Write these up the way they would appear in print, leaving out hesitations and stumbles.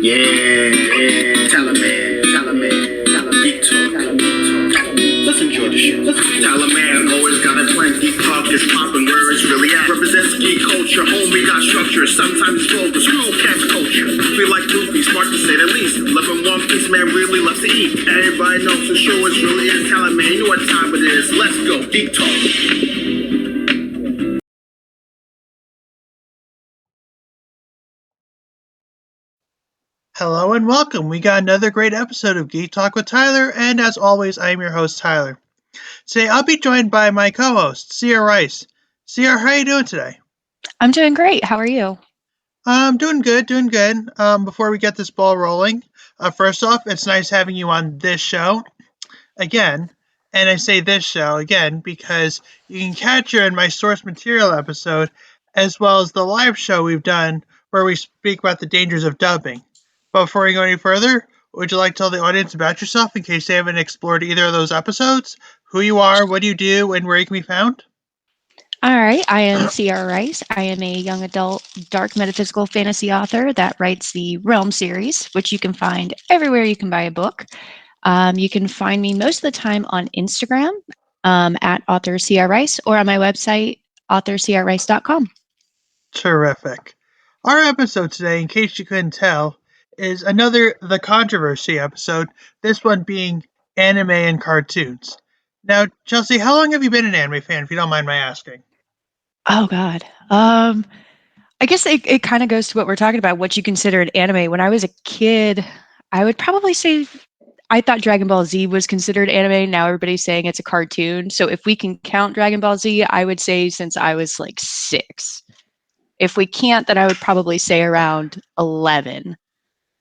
Yeah, tell a man, geek talk. Let's enjoy the show. Tell a man, always got a plan. Geek talk is popping where it's really at. Represents geek culture, homie got structure. Sometimes it's vulgar, screw cats culture. Feel like Goofy, smart to say the least. Loving One Piece, man, really loves to eat. Everybody knows the show is really is. Tell a man, you know what time it is. Let's go, geek talk. Hello and welcome. We got another great episode of Geek Talk with Tyler, and as always, I am your host, Tyler. Today, I'll be joined by my co-host, Sierra Rice. Sierra, how are you doing today? I'm doing great. How are you? Doing good, doing good. Before we get this ball rolling, first off, it's nice having you on this show again. And I say this show again because you can catch her in my source material episode, as well as the live show we've done where we speak about the dangers of dubbing. But before we go any further, would you like to tell the audience about yourself in case they haven't explored either of those episodes? Who you are, what do you do, and where you can be found? All right. I am Sierra Rice. I am a young adult dark metaphysical fantasy author that writes the Realm series, which you can find everywhere you can buy a book. You can find me most of the time on Instagram at author Sierra Rice or on my website, authorsierrarice.com. Terrific. Our episode today, in case you couldn't tell, is another The Controversy episode, this one being anime and cartoons. Now, Chelsea, how long have you been an anime fan, if you don't mind my asking? Oh, God. I guess it kind of goes to what we're talking about, what you consider an anime. When I was a kid, I would probably say I thought Dragon Ball Z was considered anime. Now everybody's saying it's a cartoon. So if we can count Dragon Ball Z, I would say since I was like 6. If we can't, then I would probably say around 11.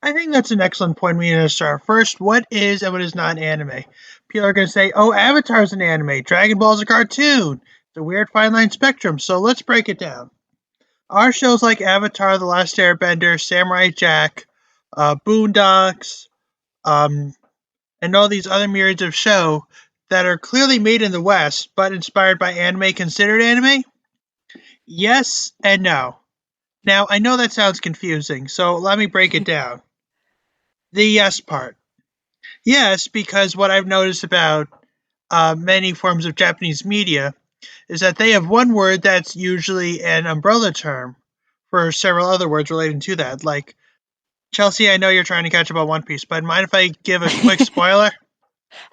I think that's an excellent point we need to start. First, what is and what is not anime? People are going to say, oh, Avatar's an anime, Dragon Ball's a cartoon. It's a weird fine line spectrum, so let's break it down. Our shows like Avatar, The Last Airbender, Samurai Jack, Boondocks, and all these other myriads of show that are clearly made in the West but inspired by anime considered anime? Yes and no. Now, I know that sounds confusing, so let me break it down. The yes part. Yes, because what I've noticed about many forms of Japanese media is that they have one word that's usually an umbrella term for several other words relating to that. Like, Chelsea, I know you're trying to catch up on One Piece, but mind if I give a quick spoiler?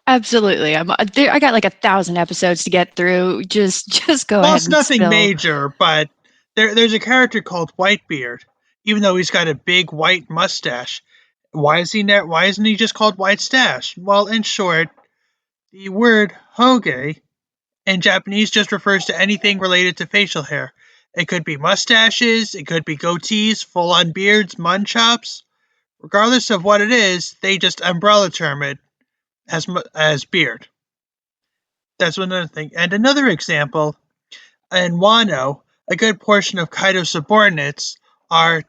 Absolutely. I'm there, I got like 1,000 episodes to get through. Just go Well, ahead it's and nothing spill. major, but there's a character called Whitebeard. Even though he's got a big white mustache, why isn't he just called White Stash? Well, in short, the word hoge in Japanese just refers to anything related to facial hair. It could be mustaches, it could be goatees, full-on beards, chops. Regardless of what it is, they just umbrella term it as beard. That's another thing. And another example, in Wano, a good portion of Kaido's subordinates are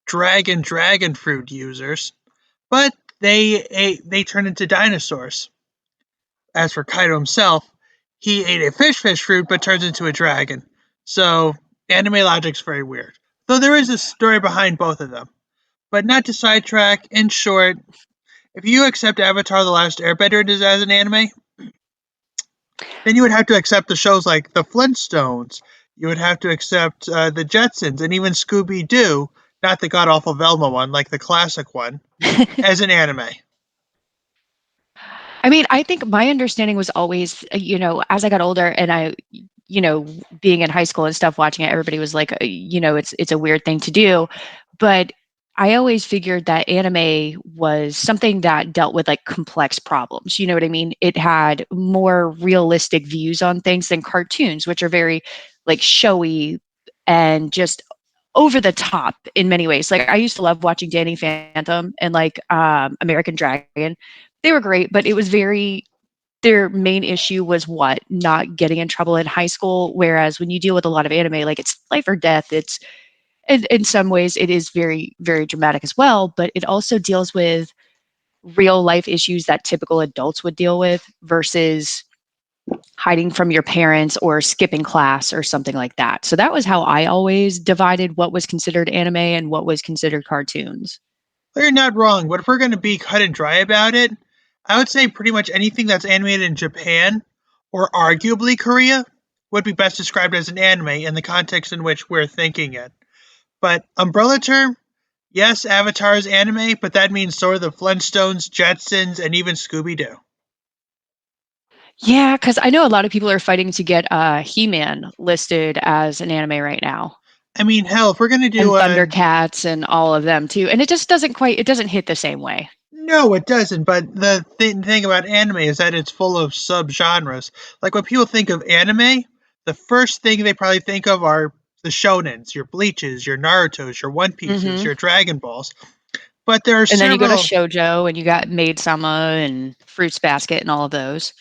dragon fruit users, but they turn into dinosaurs. As for Kaido himself, he ate a fish fruit but turns into a dragon. So anime logic's very weird. Though there is a story behind both of them. But not to sidetrack, in short, if you accept Avatar The Last Airbender as an anime, then you would have to accept the shows like The Flintstones. You would have to accept The Jetsons and even Scooby Doo, not the god awful Velma one, like the classic one, as an anime. I mean, I think my understanding was always, as I got older and being in high school and stuff, watching it, everybody was like, it's a weird thing to do. But I always figured that anime was something that dealt with like complex problems. You know what I mean? It had more realistic views on things than cartoons, which are very like showy and just over the top in many ways. Like I used to love watching Danny Phantom and like American Dragon. They were great, but it was very their main issue was what? Not getting in trouble in high school. Whereas when you deal with a lot of anime, like it's life or death. It's in some ways it is very, very dramatic as well, but it also deals with real life issues that typical adults would deal with versus hiding from your parents or skipping class or something like that. So that was how I always divided what was considered anime and what was considered cartoons. Well, you're not wrong, but if we're going to be cut and dry about it, I would say pretty much anything that's animated in Japan or arguably Korea would be best described as an anime in the context in which we're thinking it. But umbrella term, yes, Avatar is anime, but that means so are the Flintstones, Jetsons, and even Scooby Doo. Yeah, because I know a lot of people are fighting to get He-Man listed as an anime right now, I mean, hell, if we're going to and do a. Thundercats and all of them too. And it just doesn't hit the same way. No, it doesn't. But the thing about anime is that it's full of subgenres. Like when people think of anime, the first thing they probably think of are the shonens, your Bleaches, your Narutos, your One Pieces, Hmm. your Dragon Balls. But there are And then you go to several. shoujo, and you got Maid Sama and Fruits Basket and all of those.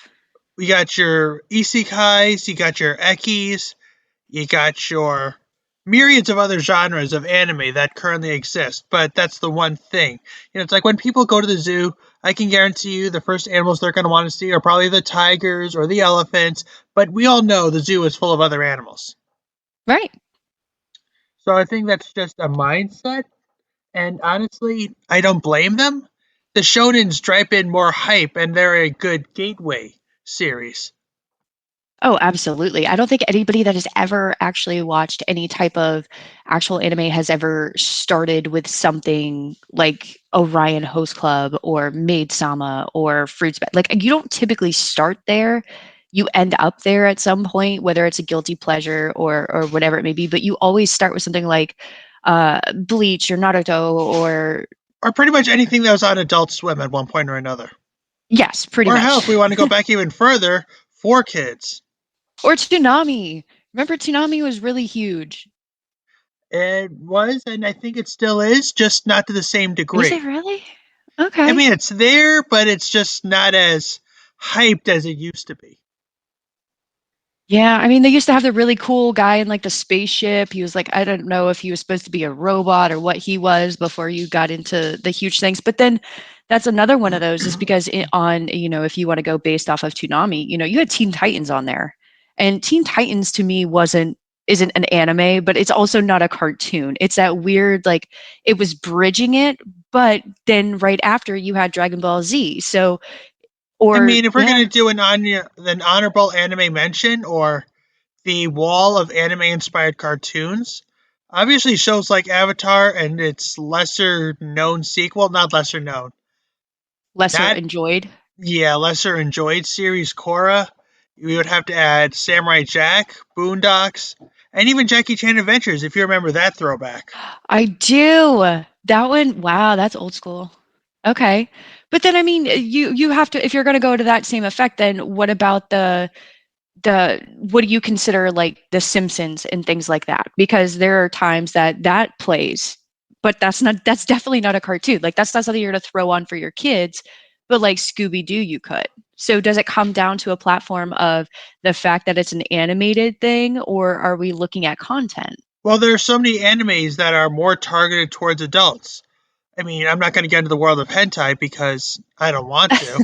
You got your isekais, you got your ekis, you got your myriads of other genres of anime that currently exist, but that's the one thing. It's like when people go to the zoo, I can guarantee you the first animals they're going to want to see are probably the tigers or the elephants, but we all know the zoo is full of other animals. Right. So I think that's just a mindset, and honestly, I don't blame them. The shonens drive in more hype, and they're a good gateway series. Oh, absolutely. I don't think anybody that has ever actually watched any type of actual anime has ever started with something like Orion Host Club or Maid Sama or Like you don't typically start there. You end up there at some point, whether it's a guilty pleasure or whatever it may be. But you always start with something like Bleach or Naruto or Or pretty much anything that was on Adult Swim at one point or another. yes, pretty Or hell, much. if we want to go back even further, For Kids. Or Toonami. Remember, Toonami was really huge. It was, and I think it still is, just not to the same Is degree. it really? I Okay. mean, it's there, but it's just not as hyped as it used to be. Yeah, I mean, they used to have the really cool guy in like the spaceship. He was like, I don't know if he was supposed to be a robot or what he was before you got into the huge things. But then that's another one of those is because if you want to go based off of Toonami, you had Teen Titans on there. And Teen Titans to me isn't an anime, but it's also not a cartoon. It's that weird, like it was bridging it, but then right after you had Dragon Ball Z. So, I or mean, if we're yeah, going to do an honorable anime mention or the wall of anime inspired cartoons, obviously shows like Avatar and its lesser known sequel, not lesser known, lesser that enjoyed. yeah, lesser enjoyed series Korra. We would have to add Samurai Jack, Boondocks, and even Jackie Chan Adventures, if you remember that throwback. I do. That one, wow, that's old school. Okay. But then I mean, you have to if you're going to go to that same effect, then what about the what do you consider like The Simpsons and things like that? Because there are times that plays, but that's definitely not a cartoon. Like that's not something you're going to throw on for your kids, but like Scooby Doo you could. So does it come down to a platform of the fact that it's an animated thing, or are we looking at content? Well, there are so many animes that are more targeted towards adults. I mean, I'm not going to get into the world of hentai because I don't want to,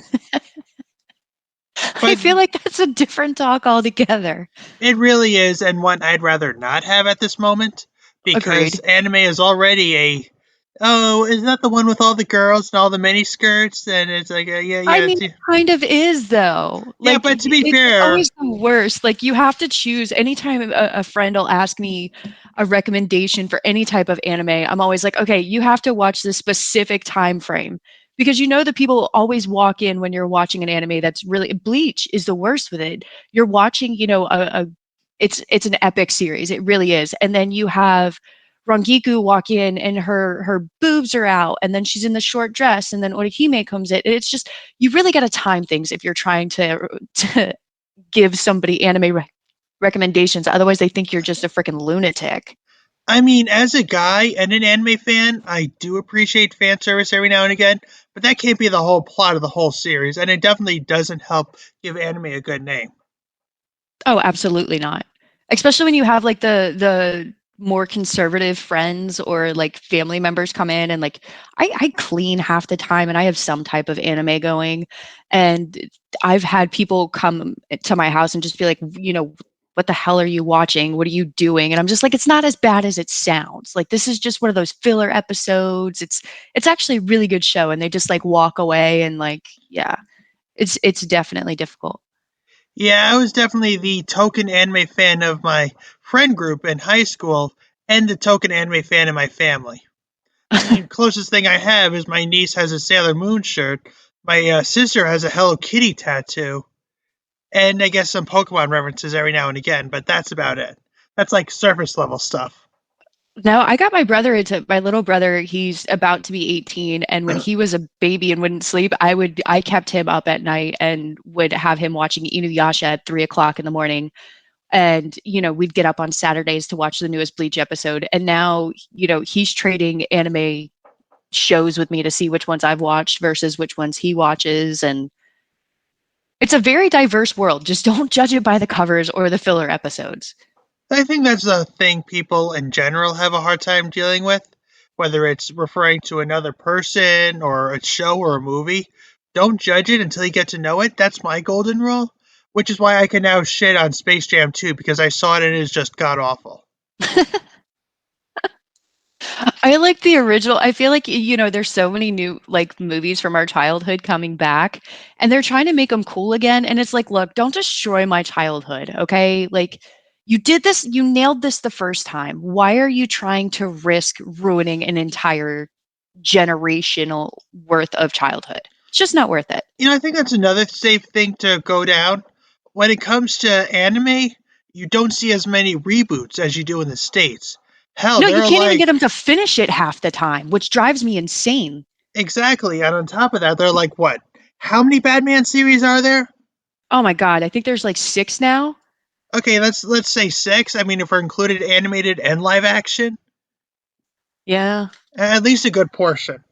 I but feel like that's a different talk altogether. it really is, and one I'd rather not have at this moment because Agreed. anime is already a. Oh, is that the one with all the girls and all the mini skirts? And it's like, yeah, I yeah, mean, it kind of is though. yeah. Like But to be it's fair, always the worst. Like you have to choose. Anytime a friend will ask me a recommendation for any type of anime, I'm always like, okay, you have to watch this specific time frame because the people always walk in when you're watching an anime that's really Bleach is the worst with it. You're watching, it's an epic series. It really is. And then you have Rangiku walk in and her boobs are out and then she's in the short dress and then Orihime comes in. It's just you really got to time things if you're trying to give somebody recommendations. Otherwise, they think you're just a freaking lunatic. I mean, as a guy and an anime fan, I do appreciate fan service every now and again, but that can't be the whole plot of the whole series, and it definitely doesn't help give anime a good name. Oh, absolutely not. Especially when you have like the more conservative friends or like family members come in and like I clean half the time and I have some type of anime going and I've had people come to my house and just be like, what the hell are you watching? What are you doing? And I'm just like, it's not as bad as it sounds. Like this is just one of those filler episodes. It's actually a really good show, and they just like walk away and like, yeah, it's definitely difficult. Yeah, I was definitely the token anime fan of my friend group in high school and the token anime fan in my family. I mean, closest thing I have is my niece has a Sailor Moon shirt. My sister has a Hello Kitty tattoo, and I guess some Pokemon references every now and again. But that's about it. That's like surface level stuff. No, I got my little brother, he's about to be 18, and when he was a baby and wouldn't sleep, I kept him up at night and would have him watching Inuyasha at 3 o'clock in the morning. And, we'd get up on Saturdays to watch the newest Bleach episode. And now, he's trading anime shows with me to see which ones I've watched versus which ones he watches. And it's a very diverse world. Just don't judge it by the covers or the filler episodes. I think that's a thing people in general have a hard time dealing with, whether it's referring to another person or a show or a movie. Don't judge it until you get to know it. That's my golden rule, which is why I can now shit on Space Jam 2 because I saw it and it is just god awful. I like the original. I feel like, there's so many new like movies from our childhood coming back, and they're trying to make them cool again. And it's like, look, don't destroy my childhood, okay? Like, you did this, you nailed this the first time. Why are you trying to risk ruining an entire generational worth of childhood? It's just not worth it. I think that's another safe thing to go down. When it comes to anime, you don't see as many reboots as you do in the States. Hell, No, there you are can't even like, get them to finish it half the time, which drives me insane. exactly. And on top of that, they're like, what? How many Batman series are there? Oh my God, I think there's like 6 now. Okay, let's say six. I mean, if we're included animated and live action, Yeah. at least a good portion.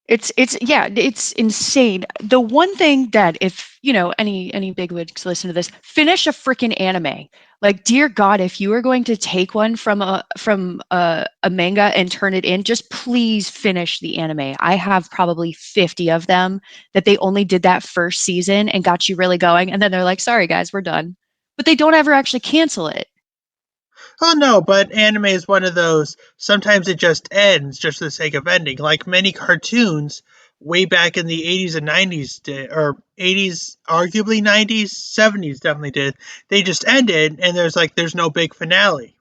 It's yeah, it's insane. The one thing that if, any bigwigs listen to this, finish a freaking anime. Like, dear God, if you are going to take one from a manga and turn it in, just please finish the anime. I have probably 50 of them that they only did that first season and got you really going, and then they're like, "Sorry guys, we're done." But they don't ever actually cancel it. Oh no, but anime is one of those. Sometimes it just ends just for the sake of ending. Like many cartoons, way back in the 80s and 90s, or 80s, arguably 90s, 70s definitely did. They just ended, and there's no big finale.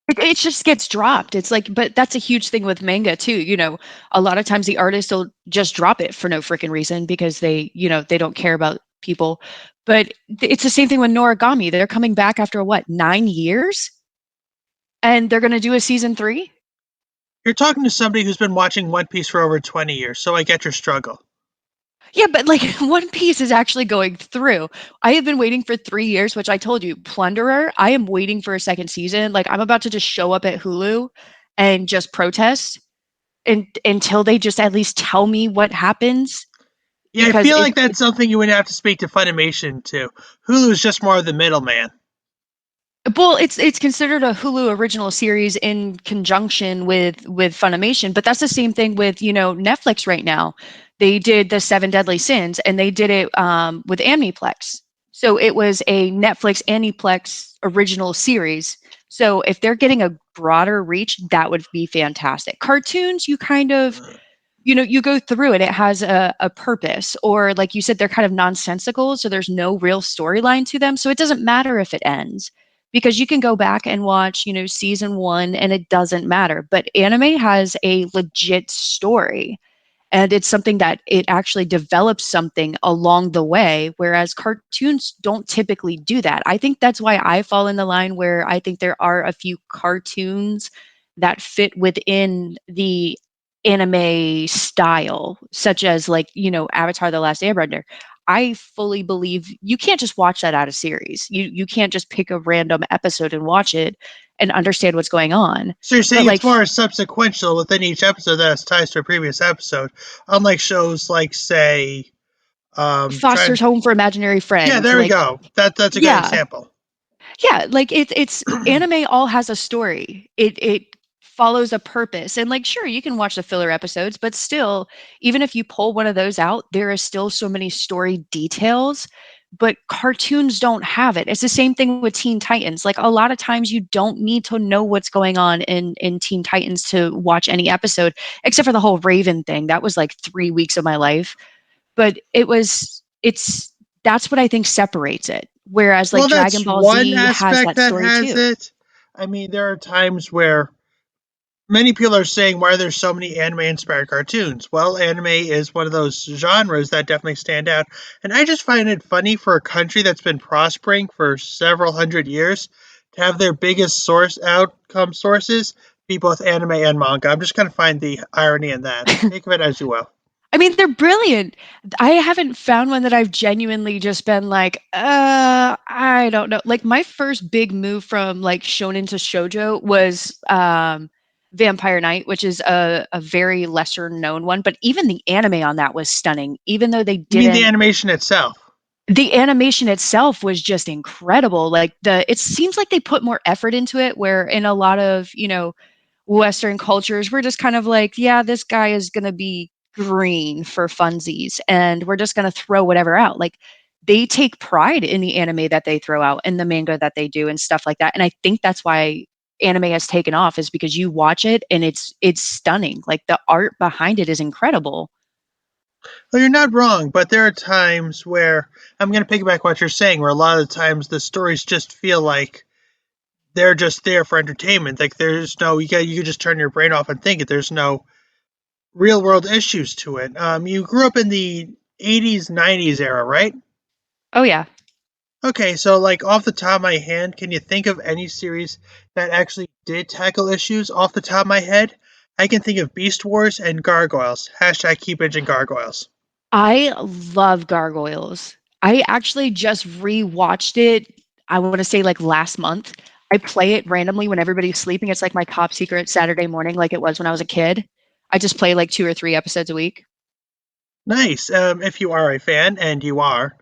It just gets dropped. It's like, but that's a huge thing with manga too. A lot of times the artist will just drop it for no freaking reason because they don't care about people. But it's the same thing with Noragami. They're coming back after what, 9 years? And they're going to do a season three? You're talking to somebody who's been watching One Piece for over 20 years, so I get your struggle. Yeah, but like One Piece is actually going through. I have been waiting for 3 years, which I told you, Plunderer, I am waiting for a second season. Like, I'm about to just show up at Hulu and just protest until they just at least tell me what happens. Yeah, I Because feel like that's something you would have to speak to Funimation to. Hulu is just more of the middleman. well, it's considered a Hulu original series in conjunction with Funimation, but that's the same thing with Netflix right now. They did the Seven Deadly Sins, and they did it with Aniplex. So it was a Netflix Aniplex original series. So if they're getting a broader reach, that would be fantastic. Cartoons, you kind of you go through it, it has a purpose, or like you said, they're kind of nonsensical, so there's no real storyline to them, so it doesn't matter if it ends because you can go back and watch season one and it doesn't matter. But anime has a legit story, and it's something that it actually develops something along the way, whereas cartoons don't typically do that. I think that's why I fall in the line where I think there are a few cartoons that fit within the anime style, such as like Avatar: The Last Airbender. I fully believe you can't just watch that out of series. You can't just pick a random episode and watch it and understand what's going on. So you're But saying like it's more subsequential within each episode that has ties to a previous episode, unlike shows like, say, Foster's Home for Imaginary yeah, Friends, there we like go. That's a good yeah, example. yeah, like it's anime all has a story. It follows a purpose. And like sure, you can watch the filler episodes, but still, even if you pull one of those out, there are still so many story details but cartoons don't have it. It's the same thing with Teen Titans. Like a lot of times you don't need to know what's going on in Teen Titans to watch any episode, except for the whole Raven thing. That was like 3 weeks of my life. But it's that's what I think separates it. Whereas like Well, Dragon that's Ball one Z has aspect that that story has too. it. I mean, there are times where many people are saying, why are there so many anime inspired cartoons? Well, anime is one of those genres that definitely stand out. And I just find it funny for a country that's been prospering for several hundred years to have their biggest source outcome sources be both anime and manga. I'm just going to find the irony in that. Take of it as you will. I mean, they're brilliant. I haven't found one that I've genuinely just been like, I don't know. Like my first big move from like shonen to shoujo was Vampire Knight, which is a very lesser known one, but even the anime on that was stunning. Even though they You mean the didn't, animation itself? the animation itself was just incredible. Like it seems like they put more effort into it, where in a lot of, Western cultures, we're just kind of like, yeah, this guy is going to be green for funsies, and we're just going to throw whatever out. Like, they take pride in the anime that they throw out and the manga that they do and stuff like that. And I think that's why anime has taken off, is because you watch it and it's stunning. Like the art behind it is incredible. Well, you're not wrong, but there are times where I'm going to piggyback what you're saying, where a lot of the times the stories just feel like they're just there for entertainment. Like there's no you can just turn your brain off and think it. There's no real world issues to it. You grew up in the 80s, 90s era, right? Oh yeah. Okay, so like off the top of my hand, can you think of any series that actually did tackle issues off the top of my head? I can think of Beast Wars and Gargoyles. Hashtag keep bitching Gargoyles. I love Gargoyles. I actually just rewatched it, I want to say like last month. I play it randomly when everybody's sleeping. It's like my top secret Saturday morning, like it was when I was a kid. I just play like 2 or 3 episodes a week. Nice. If you are a fan, and you are,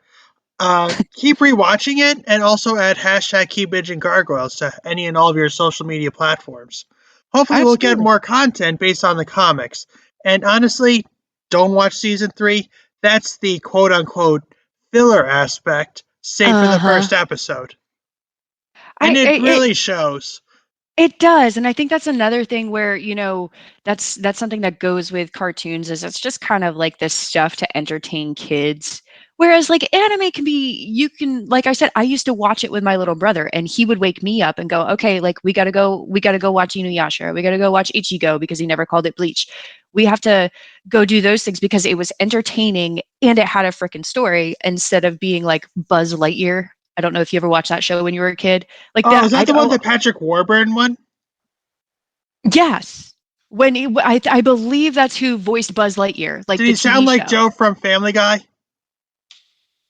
keep rewatching it, and also add hashtag keep bitching gargoyles to any and all of your social media platforms. Hopefully, we'll get Absolutely. more content based on the comics. And honestly, don't watch season 3. That's the quote unquote filler aspect, save for the Uh-huh. first episode. And I it it really shows. It does, and I think that's another thing where, that's something that goes with cartoons, is it's just kind of like this stuff to entertain kids. Whereas like anime can be, you can, like I said, I used to watch it with my little brother and he would wake me up and go, "Okay, like we got to go watch Inuyasha. We got to go watch Ichigo," because he never called it Bleach. We have to go do those things because it was entertaining and it had a freaking story instead of being like Buzz Lightyear. I don't know if you ever watched that show when you were a kid. Like Oh, that is that I the one don't. that Patrick Warburton won? Yes. I believe that's who voiced Buzz Lightyear, like Did the he sound TV like show. Joe from Family Guy?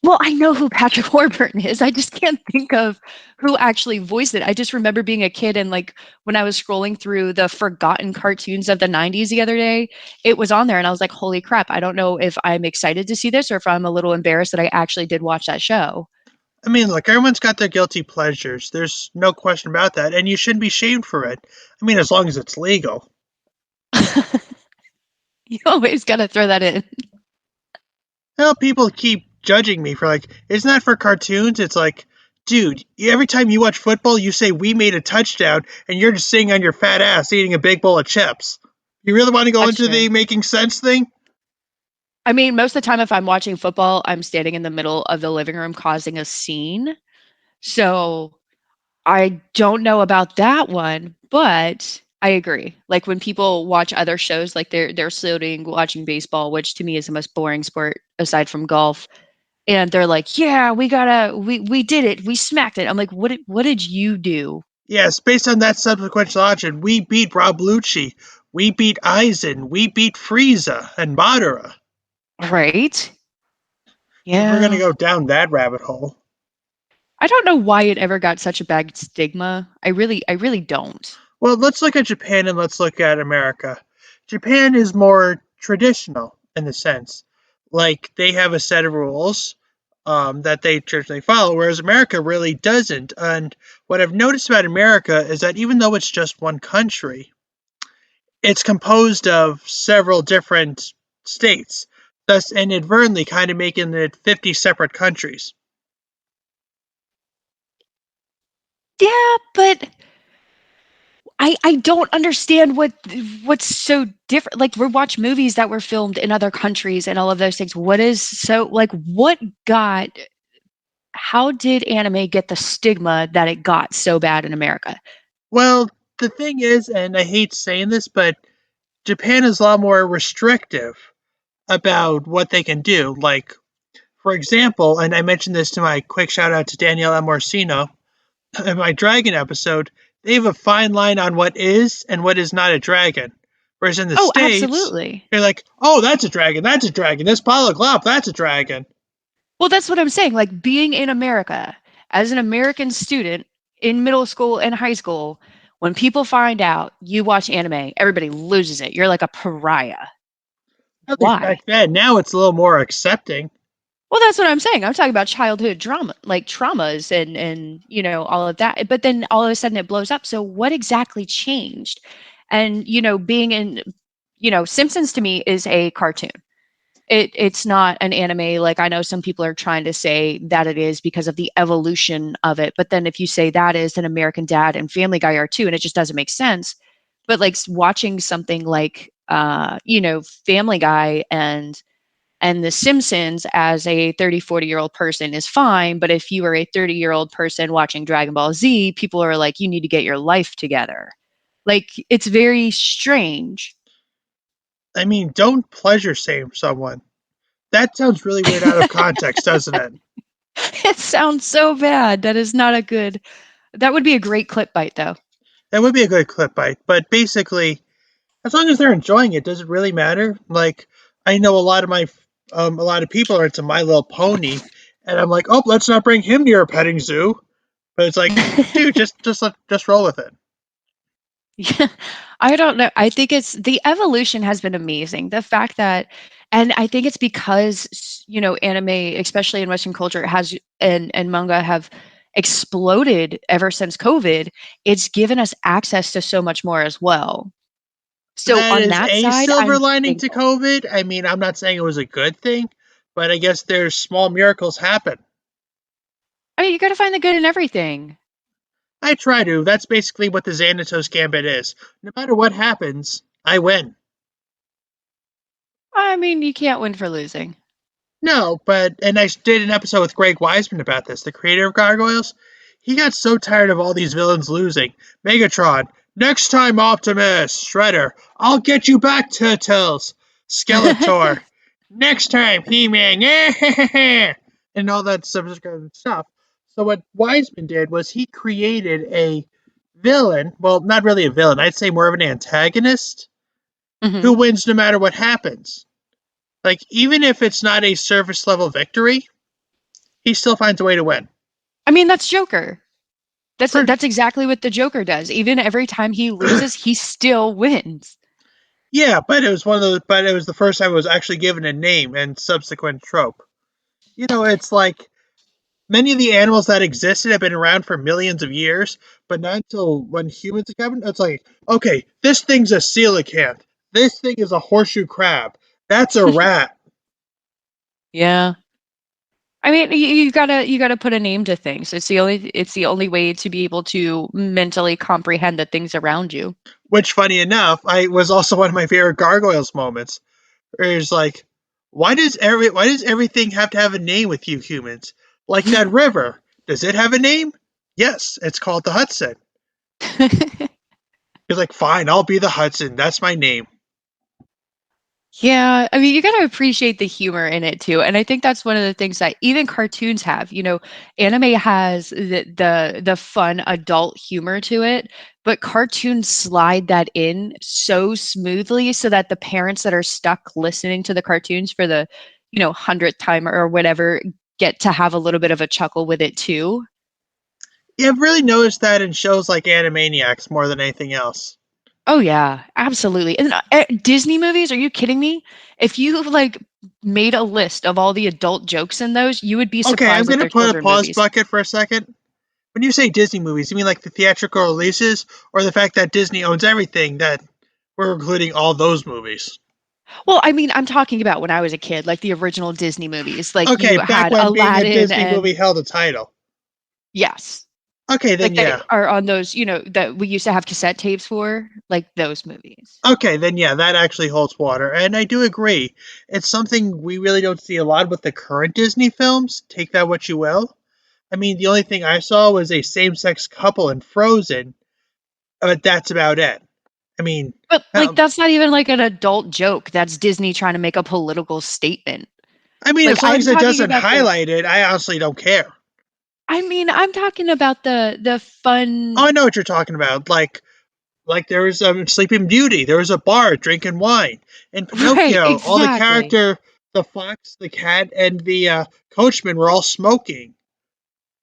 Well, I know who Patrick Warburton is. I just can't think of who actually voiced it. I just remember being a kid and like when I was scrolling through the forgotten cartoons of the 90s the other day, it was on there and I was like, "Holy crap, I don't know if I'm excited to see this or if I'm a little embarrassed that I actually did watch that show." I mean, look, everyone's got their guilty pleasures. There's no question about that, and you shouldn't be shamed for it. I mean, as long as it's legal. You always got to throw that in. Well, people keep judging me for like, isn't that for cartoons? It's like, dude, every time you watch football, you say we made a touchdown, and you're just sitting on your fat ass eating a big bowl of chips. You really want to go That's into true. the making sense thing? I mean, most of the time if I'm watching football, I'm standing in the middle of the living room causing a scene. So I don't know about that one, but I agree. Like when people watch other shows, like they're sitting watching baseball, which to me is the most boring sport aside from golf, and they're like, "Yeah, we did it, we smacked it." I'm like, "What did you do?" Yes, based on that subsequent logic, we beat Rob Lucci, we beat Eisen, we beat Frieza and Madara. Right? If we're gonna Yeah. go down that rabbit hole. I don't know why it ever got such a bad stigma. I really don't. Well, let's look at Japan and let's look at America. Japan is more traditional in the sense, like they have a set of rules that they traditionally follow, whereas America really doesn't. And what I've noticed about America is that even though it's just one country, it's composed of several different states, thus inadvertently kind of making it 50 separate countries. Yeah, but I don't understand what's so different. Like we watch movies that were filmed in other countries and all of those things. What is so like what got how did anime get the stigma that it got so bad in America? Well, the thing is, and I hate saying this, but Japan is a lot more restrictive about what they can do. Like, for example, and I mentioned this to my quick shout out to Danielle Amorsino in my dragon episode, they have a fine line on what is and what is not a dragon. Whereas in the Oh, States, absolutely. they're like, oh, that's a dragon, that's a dragon. This polyglop, that's a dragon. Well, that's what I'm saying. Like being in America as an American student in middle school and high school, when people find out you watch anime, everybody loses it. You're like a pariah. At least Why? back then. Now it's a little more accepting. Well, that's what I'm saying. I'm talking about childhood drama, like traumas and all of that. But then all of a sudden it blows up. So what exactly changed? And being in Simpsons to me is a cartoon. It's not an anime. Like I know some people are trying to say that it is because of the evolution of it. But then if you say that is, then American Dad and Family Guy are too, and it just doesn't make sense. But like watching something like Family Guy and The Simpsons as a 30, 40-year-old person is fine. But if you are a 30-year-old person watching Dragon Ball Z, people are like, you need to get your life together. Like, it's very strange. I mean, don't pleasure shame someone. That sounds really weird out of context, doesn't it? It sounds so bad. That is not a good, that would be a great clip bite, though. That would be a good clip bite. But basically, as long as they're enjoying it, does it really matter? Like, I know a lot of people are into My Little Pony, and I'm like, oh, let's not bring him near a petting zoo. But it's like, dude, just roll with it. Yeah, I don't know. I think it's the evolution has been amazing. The fact that, and I think it's because, anime, especially in Western culture, has and manga have exploded ever since COVID. It's given us access to so much more as well. So That on is that a side, silver I'm lining to thankful. COVID. I mean, I'm not saying it was a good thing, but I guess there's small miracles happen. I mean, you got to find the good in everything. I try to. That's basically what the Xanatos Gambit is. No matter what happens, I win. I mean, you can't win for losing. No, but and I did an episode with Greg Weisman about this, the creator of Gargoyles. He got so tired of all these villains losing. Megatron, next time Optimus, Shredder, I'll get you back, Turtles. Skeletor, next time He-Man, and all that stuff. So what Weisman did was he created a villain. Well, not really a villain. I'd say more of an antagonist who Hmm. wins no matter what happens. Like even if it's not a surface level victory, he still finds a way to win. I mean, that's Joker. That's For that's exactly what the Joker does. Even every time he loses, he still wins. yeah, but it was one of those. But it was the first time it was actually given a name and subsequent trope. You know, it's like many of the animals that existed have been around for millions of years, but not until when humans have come. It's like, okay, this thing's a coelacanth. This thing is a horseshoe crab. That's a rat. Yeah. I mean, you gotta put a name to things. It's the only way to be able to mentally comprehend the things around you. Which, funny enough, I was also one of my favorite gargoyles moments. Where it's like, why does everything have to have a name with you humans? Like that river, does it have a name? Yes, it's called the Hudson. He's like, fine, I'll be the Hudson. That's my name. Yeah, I mean, you got to appreciate the humor in it too. And I think that's one of the things that even cartoons have. Anime has the fun adult humor to it, but cartoons slide that in so smoothly so that the parents that are stuck listening to the cartoons for the, 100th time or whatever get to have a little bit of a chuckle with it too. Yeah, I've really noticed that in shows like Animaniacs more than anything else. Oh yeah, absolutely. And Disney movies, are you kidding me? If you like made a list of all the adult jokes in those, you would be Okay, I'm surprised that gonna they're put a children pause movies. bucket for a second. When you say Disney movies, you mean like the theatrical releases, or the fact that Disney owns everything that we're including all those movies? Well, I mean, I'm talking about when I was a kid, like the original Disney movies. Like Okay, you back had when being a Aladdin Disney and movie held a title. yes. Okay, then Like yeah. that are on those, that we used to have cassette tapes for, like those movies. Okay, then yeah, that actually holds water. And I do agree. It's something we really don't see a lot with the current Disney films. Take that what you will. I mean, the only thing I saw was a same sex couple in Frozen, but that's about it. I mean, But like um, that's not even like an adult joke. That's Disney trying to make a political statement. I mean, Like as long I'm as it talking doesn't about the highlight it, I honestly don't care. I'm talking about the Oh, fun. I know what you're talking about. Like there was Sleeping Beauty. There was a bar drinking wine. In Right, Pinocchio, all the exactly. character, the fox, the cat, and the coachman were all smoking.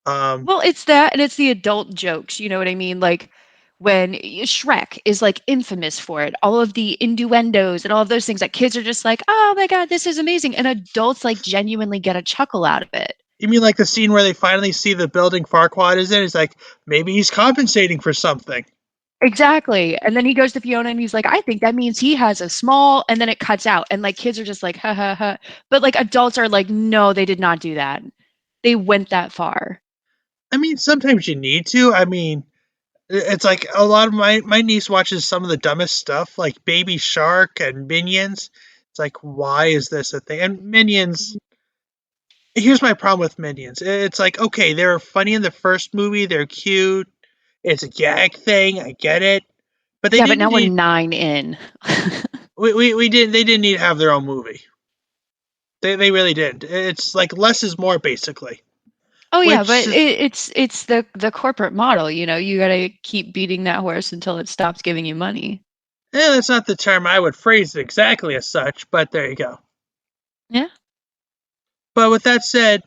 Um, Well, it's that and it's the adult jokes, you know what I mean? Like when Shrek is like infamous for it, all of the innuendos and all of those things that kids are just like, "Oh my god, this is amazing." And adults like genuinely get a chuckle out of it. you mean like the scene where they finally see the building Farquaad is in? It's like maybe he's compensating for something. Exactly. And then he goes to Fiona and he's like, I think that means he has a small, and then it cuts out. And like kids are just like, ha ha ha. But like adults are like, no, they did not do that. They went that far. I mean, sometimes you need to. I mean, it's like a lot of my niece watches some of the dumbest stuff, like Baby Shark and Minions. It's like, why is this a thing? And Minions. Here's my problem with Minions. It's like, okay, they're funny in the first movie. They're cute. It's a gag thing. I get it, but they Yeah, but didn't now we're need. 9 in. We didn't. They didn't need to have their own movie. They really didn't. It's like less is more, basically. Oh yeah, Which but is, it's the corporate model, you got to keep beating that horse until it stops giving you money. that's not the term I would phrase it exactly as such. But there you go. Yeah. But with that said,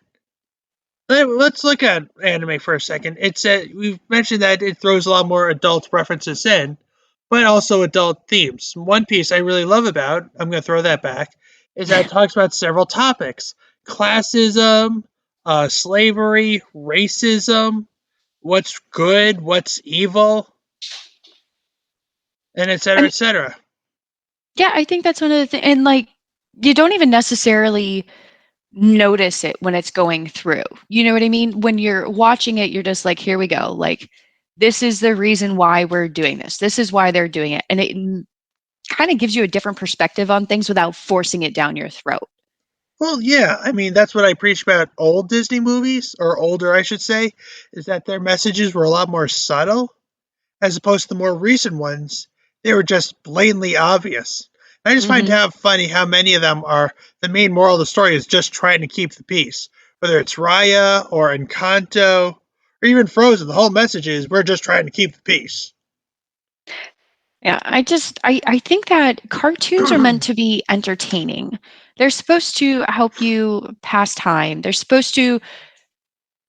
let's look at anime for a second. It's we've mentioned that it throws a lot more adult references in, but also adult themes. One piece I really love about, I'm going to throw that back, is that it talks about several topics: classism, slavery, racism, what's good, what's evil, and et cetera, And et cetera. yeah, I think that's one of the things, and like you don't even necessarily notice it when it's going through. You know what I mean? When you're watching it, you're just like, here we go. Like, this is the reason why we're doing this. This is why they're doing it. And it kind of gives you a different perspective on things without forcing it down your throat. Well, yeah, I mean that's what I preach about old Disney movies, or older, I should say, is that their messages were a lot more subtle as opposed to the more recent ones, they were just blatantly obvious. I just find Hmm. it funny how many of them are the main moral of the story is just trying to keep the peace. Whether it's Raya or Encanto or even Frozen, the whole message is we're just trying to keep the peace. Yeah, I think that cartoons are meant to be entertaining. They're supposed to help you pass time. They're supposed to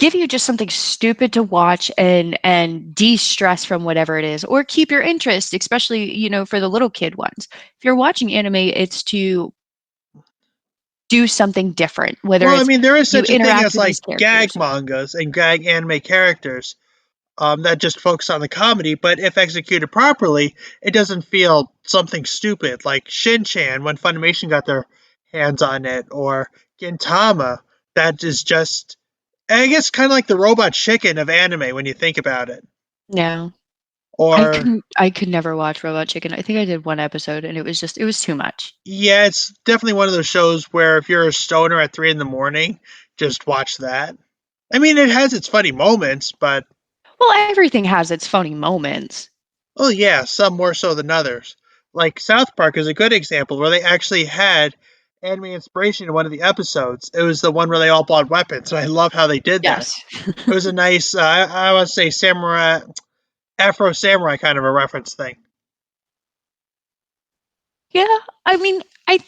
give you just something stupid to watch and de-stress from whatever it is or keep your interest, especially, for the little kid ones. If you're watching anime, it's to do something different, whether Well, I it's mean, there is you such a thing interact as with like these gag characters or mangas and gag anime characters that just focus on the comedy, but if executed properly, it doesn't feel something stupid like Shin Chan when Funimation got their hands on it, or Gintama, that is just, I guess, kind of like the robot chicken of anime when you think about it. no. I Or, couldn't I could never watch Robot Chicken. I think I did one episode and it was too much. yeah, it's definitely one of those shows where if you're a stoner at 3 in the morning, just watch that. I mean, it has its funny moments, but Well, everything has its funny moments. oh yeah, some more so than others. Like South Park is a good example where they actually had anime inspiration in one of the episodes. It was the one where they all bought weapons, and I love how they did that. Yes. It was a nice, I would say, samurai, Afro samurai kind of a reference thing. Yeah, I mean, I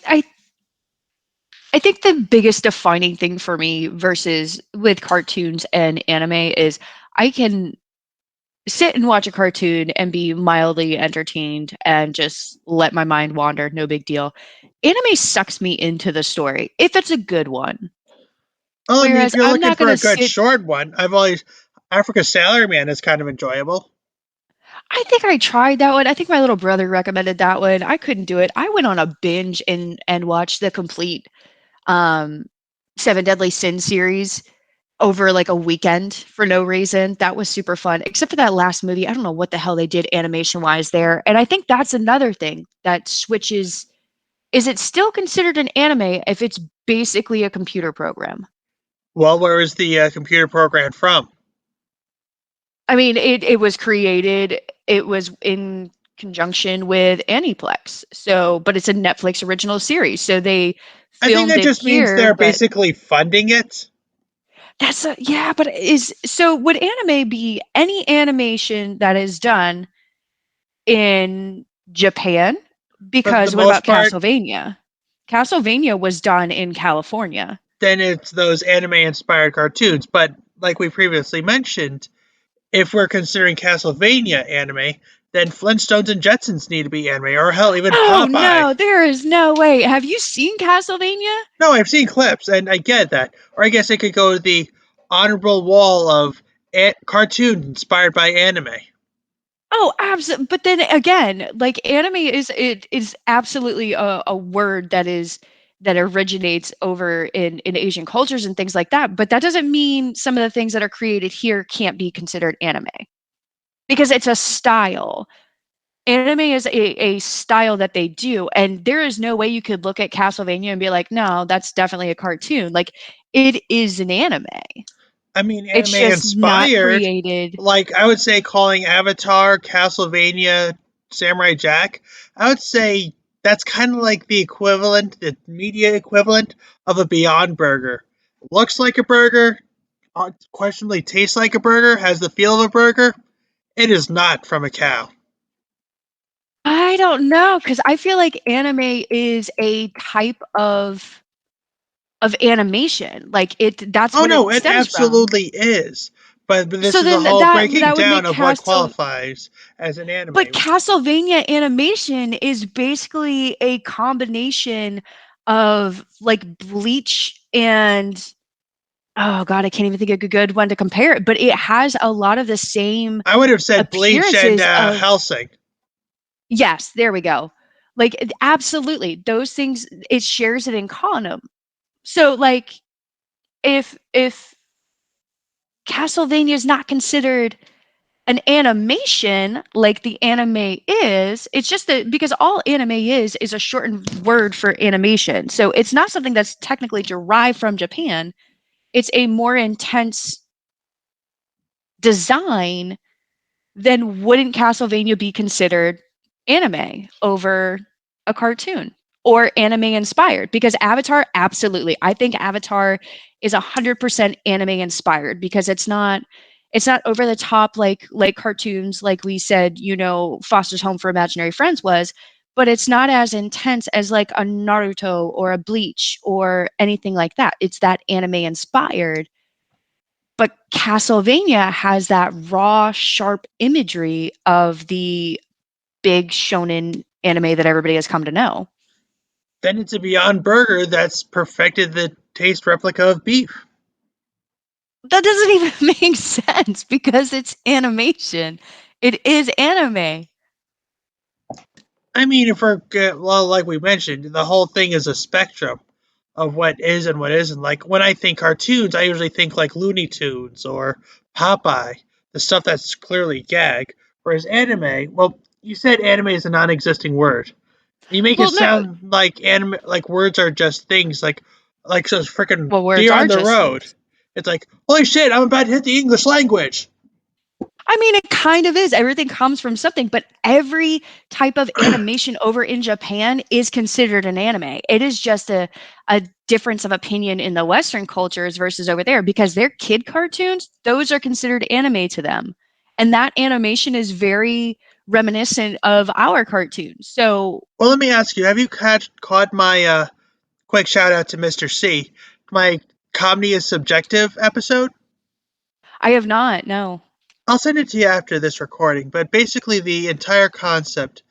think the biggest defining thing for me versus with cartoons and anime is I can sit and watch a cartoon and be mildly entertained and just let my mind wander, no big deal. Anime sucks me into the story if it's a good one. Oh, I mean, if Whereas you're I'm looking not for going a to good sit. short one, I've always Africa Salaryman is kind of enjoyable. I think I tried that one. I think my little brother recommended that one. I couldn't do it. I went on a binge and watched the complete um Seven Deadly Sin series over like a weekend for no reason. That was super fun, except for that last movie. I don't know what the hell they did animation wise there. And I think that's another thing that switches. Is it still considered an anime if it's basically a computer program? Well, where is the computer program from? I mean, it was created, it was in conjunction with Aniplex. So, but it's a Netflix original series. So they I think filmed that it just means here, they're but basically funding it. that's a, yeah, but is so would anime be any animation that is done in Japan? For the Because what most about part, Castlevania? Castlevania was done in California. then it's those anime inspired cartoons. But like we previously mentioned, if we're considering Castlevania anime, then Flintstones and Jetsons need to be anime, or hell, even Oh Popeye. no, there is no way. Have you seen Castlevania? No, I've seen clips, and I get that. Or I guess it could go to the honorable wall of cartoons inspired by anime. Oh, absolutely. But then again, like anime is absolutely a word that originates over in Asian cultures and things like that. But that doesn't mean some of the things that are created here can't be considered anime because it's a style. Anime is a style that they do, and there is no way you could look at Castlevania and be like, no, that's definitely a cartoon. Like it is an anime. I mean, It's anime just not inspired. created. Like, I would say calling Avatar, Castlevania, Samurai Jack, I would say that's kind of like the equivalent, the media equivalent of a Beyond Burger. Looks like a burger, questionably tastes like a burger, has the feel of a burger. It is not from a cow. I don't know because I feel like anime is a type of animation. Like that's Oh what no, it it stems from. absolutely is. But this So is a then whole breaking that would down make of what qualifies as an but anime. Castlevania animation is basically a combination of like Bleach and oh god, I can't even think of a good one to compare it, but it has a lot of the same I would have said Bleach and appearances of Helsing. yes, there we go. Like absolutely, those things it shares it in common. So like if Castlevania is not considered an animation like the anime is, it's just that because all anime is a shortened word for animation. So it's not something that's technically derived from Japan. It's a more intense design. Then wouldn't Castlevania be considered anime over a cartoon or anime inspired? Because Avatar, absolutely. I think Avatar is 100% anime inspired because it's not over the top like cartoons like we said, Foster's Home for Imaginary Friends was, but it's not as intense as like a Naruto or a Bleach or anything like that. It's that anime inspired, but Castlevania has that raw, sharp imagery of the big shonen anime that everybody has come to know. Then it's a Beyond Burger that's perfected the taste replica of beef. That doesn't even make sense because it's animation. It is anime. I mean, if we're well, like we mentioned, the whole thing is a spectrum of what is and what isn't. Like when I think cartoons, I usually think like Looney Tunes or Popeye, the stuff that's clearly gag. Whereas anime, well, you said anime is a non-existing word. You make it Well, no, sound like anime, like words are just things, like those freaking well, words deer on are the just road. things. It's like, holy shit, I'm about to hit the English language. I mean, it kind of is. Everything comes from something, but every type of animation over in Japan is considered an anime. It is just a difference of opinion in the Western cultures versus over there because their kid cartoons, those are considered anime to them. And that animation is very reminiscent of our cartoons. So Well, let me ask you: have you caught my quick shout out to Mr. C, my comedy is subjective episode? I have not, no. I'll send it to you after this recording. But basically, the entire concept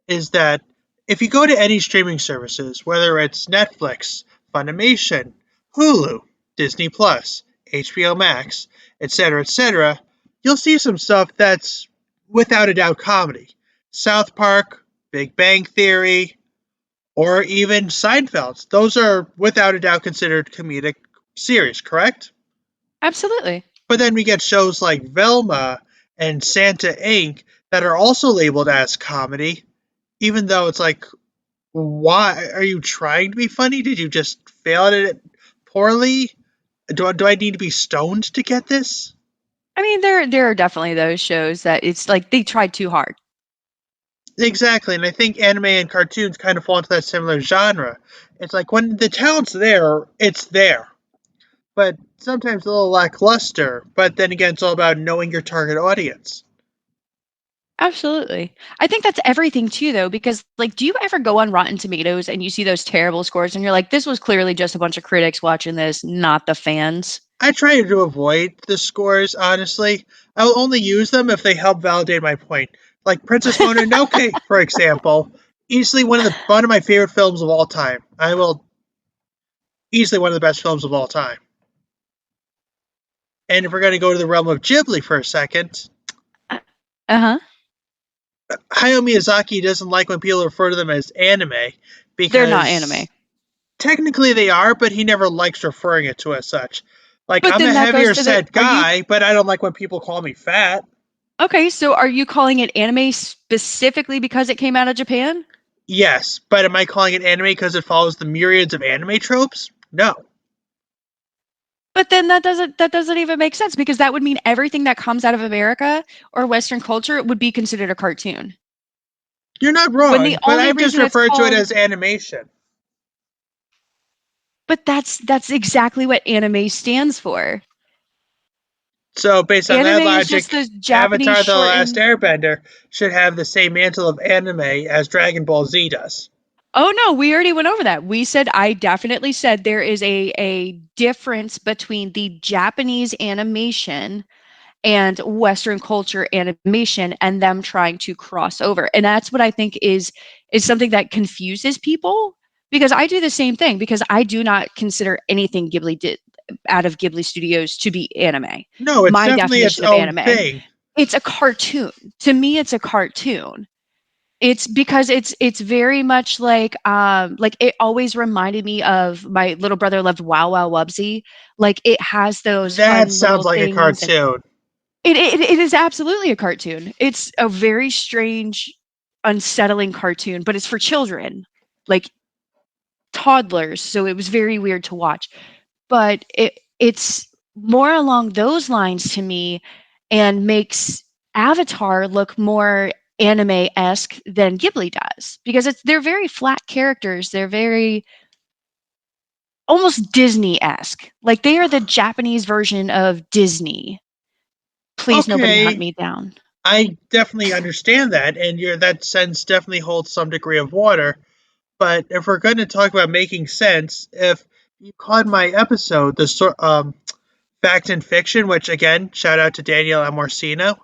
is that if you go to any streaming services, whether it's Netflix, Funimation, Hulu, Disney Plus, HBO Max, etc., you'll see some stuff that's without a doubt comedy. South Park, Big Bang Theory, or even Seinfeld. Those are without a doubt considered comedic series, correct? Absolutely. But then we get shows like Velma and Santa Inc. that are also labeled as comedy, even though it's like, why are you trying to be funny? Did you just fail at it poorly? Do I need to be stoned to get this? I mean, there are definitely those shows that it's like they tried too hard. Exactly, and I think anime and cartoons kind of fall into that similar genre. It's like when the talent's there, it's there, but sometimes a little lackluster. But then again, it's all about knowing your target audience. Absolutely. I think that's everything too, though, because like, do you ever go on Rotten Tomatoes and you see those terrible scores and you're like, this was clearly just a bunch of critics watching this, not the fans? I try to avoid the scores, honestly. I will only use them if they help validate my point. Like Princess Mononoke, for example, easily one of my favorite films of all time. I will easily one of the best films of all time. And if we're going to go to the realm of Ghibli for a second, Uh huh. Hayao Miyazaki doesn't like when people refer to them as anime They're not anime. because technically they are, but he never likes referring it to as such. Like, But I'm a then that goes heavier to the, set are you guy, but I don't like when people call me fat. okay? So are you calling it anime specifically because it came out of Japan? Yes, but am I calling it anime because it follows the myriads of anime tropes? No. But then that doesn't even make sense because that would mean everything that comes out of America or Western culture would be considered a cartoon. You're not When the wrong, but only I've just reason it's referred to it called, as animation. but that's exactly what anime stands for. So, based on Anime that is just logic, the Japanese Avatar The Last shortened. Airbender should have the same mantle of anime as Dragon Ball Z does. Oh no, we already went over that. We said I definitely said there is a difference between the Japanese animation and Western culture animation and them trying to cross over. And that's what I think is something that confuses people because I do the same thing because I do not consider anything Ghibli did out of Ghibli Studios to be anime. No, it's My definitely its definition of own anime, thing. it's a cartoon. To me, it's a cartoon. It's because it's very much like it always reminded me of my little brother loved Wow Wow Wubsy. Like it has those That fun sounds little like a things and cartoon. it is absolutely a cartoon. It's a very strange, unsettling cartoon, but it's for children, like toddlers. So it was very weird to watch. But it's more along those lines to me and makes Avatar look more anime-esque than Ghibli does because they're very flat characters. They're very almost Disney-esque. Like they are the Japanese version of Disney. Please nobody hunt Okay, me down. I definitely understand that, and that sense definitely holds some degree of water. But if we're going to talk about making sense, if you caught my episode, fact and fiction, which again, shout out to Daniel Amorsino,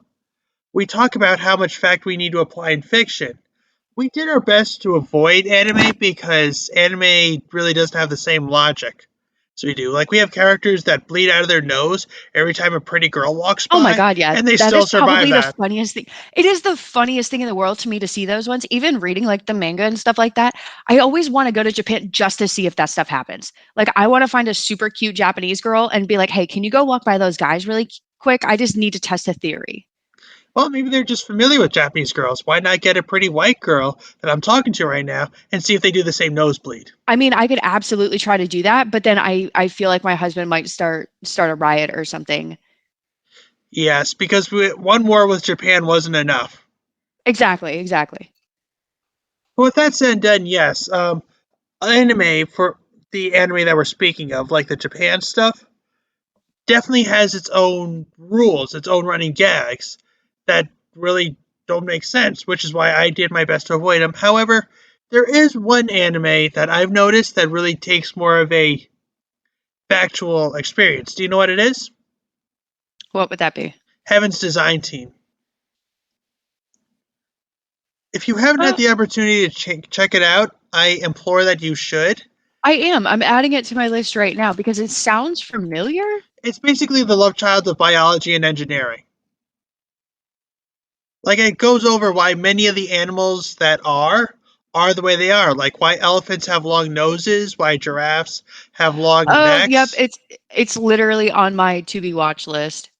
we talk about how much fact we need to apply in fiction. We did our best to avoid anime because anime really doesn't have the same logic. So we do. Like, we have characters that bleed out of their nose every time a pretty girl walks Oh my by, god, yeah. and they That still is survive probably the that. funniest thing. It is the funniest thing in the world to me to see those ones. Even reading like the manga and stuff like that. I always want to go to Japan just to see if that stuff happens. Like I want to find a super cute Japanese girl and be like, "Hey, can you go walk by those guys really quick? I just need to test a theory." Well, maybe they're just familiar with Japanese girls. Why not get a pretty white girl that I'm talking to right now and see if they do the same nosebleed? I mean, I could absolutely try to do that, but then I feel like my husband might start a riot or something. Yes, because one war with Japan wasn't enough. Exactly, exactly. But with that said and done, yes, anime for the anime that we're speaking of, like the Japan stuff, definitely has its own rules, its own running gags that really don't make sense, which is why I did my best to avoid them. However, there is one anime that I've noticed that really takes more of a factual experience. Do you know what it is? What would that be? Heaven's Design Team. If you haven't had Uh, the opportunity to check it out, I implore that you should. I am. I'm adding it to my list right now because it sounds familiar. It's basically the love child of biology and engineering. Like, it goes over why many of the animals that are are the way they are. Like why elephants have long noses, why giraffes have long Oh, yep, necks. it's literally on my to be watch list.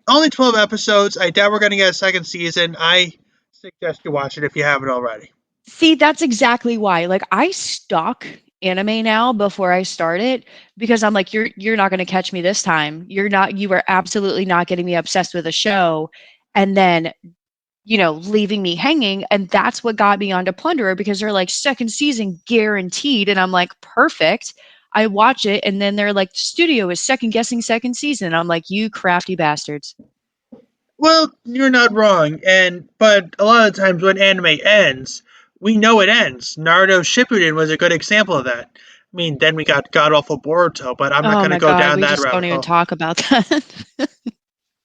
Only 12 episodes. I doubt we're going to get a second season. I suggest you watch it if you haven't already. See, that's exactly why. Like I stalk anime now before I start it because I'm like, you're not gonna catch me this time. You are absolutely not getting me obsessed with a show and then, leaving me hanging. And that's what got me onto Plunderer because they're like second season guaranteed. And I'm like, perfect. I watch it and then they're like, studio is second guessing second season. I'm like, you crafty bastards. Well, you're not wrong, but a lot of times when anime ends, we know it ends. Naruto Shippuden was a good example of that. I mean, then we got god awful Boruto, but I'm not Oh going to my go God, down we that just don't rabbit even hole. talk about that.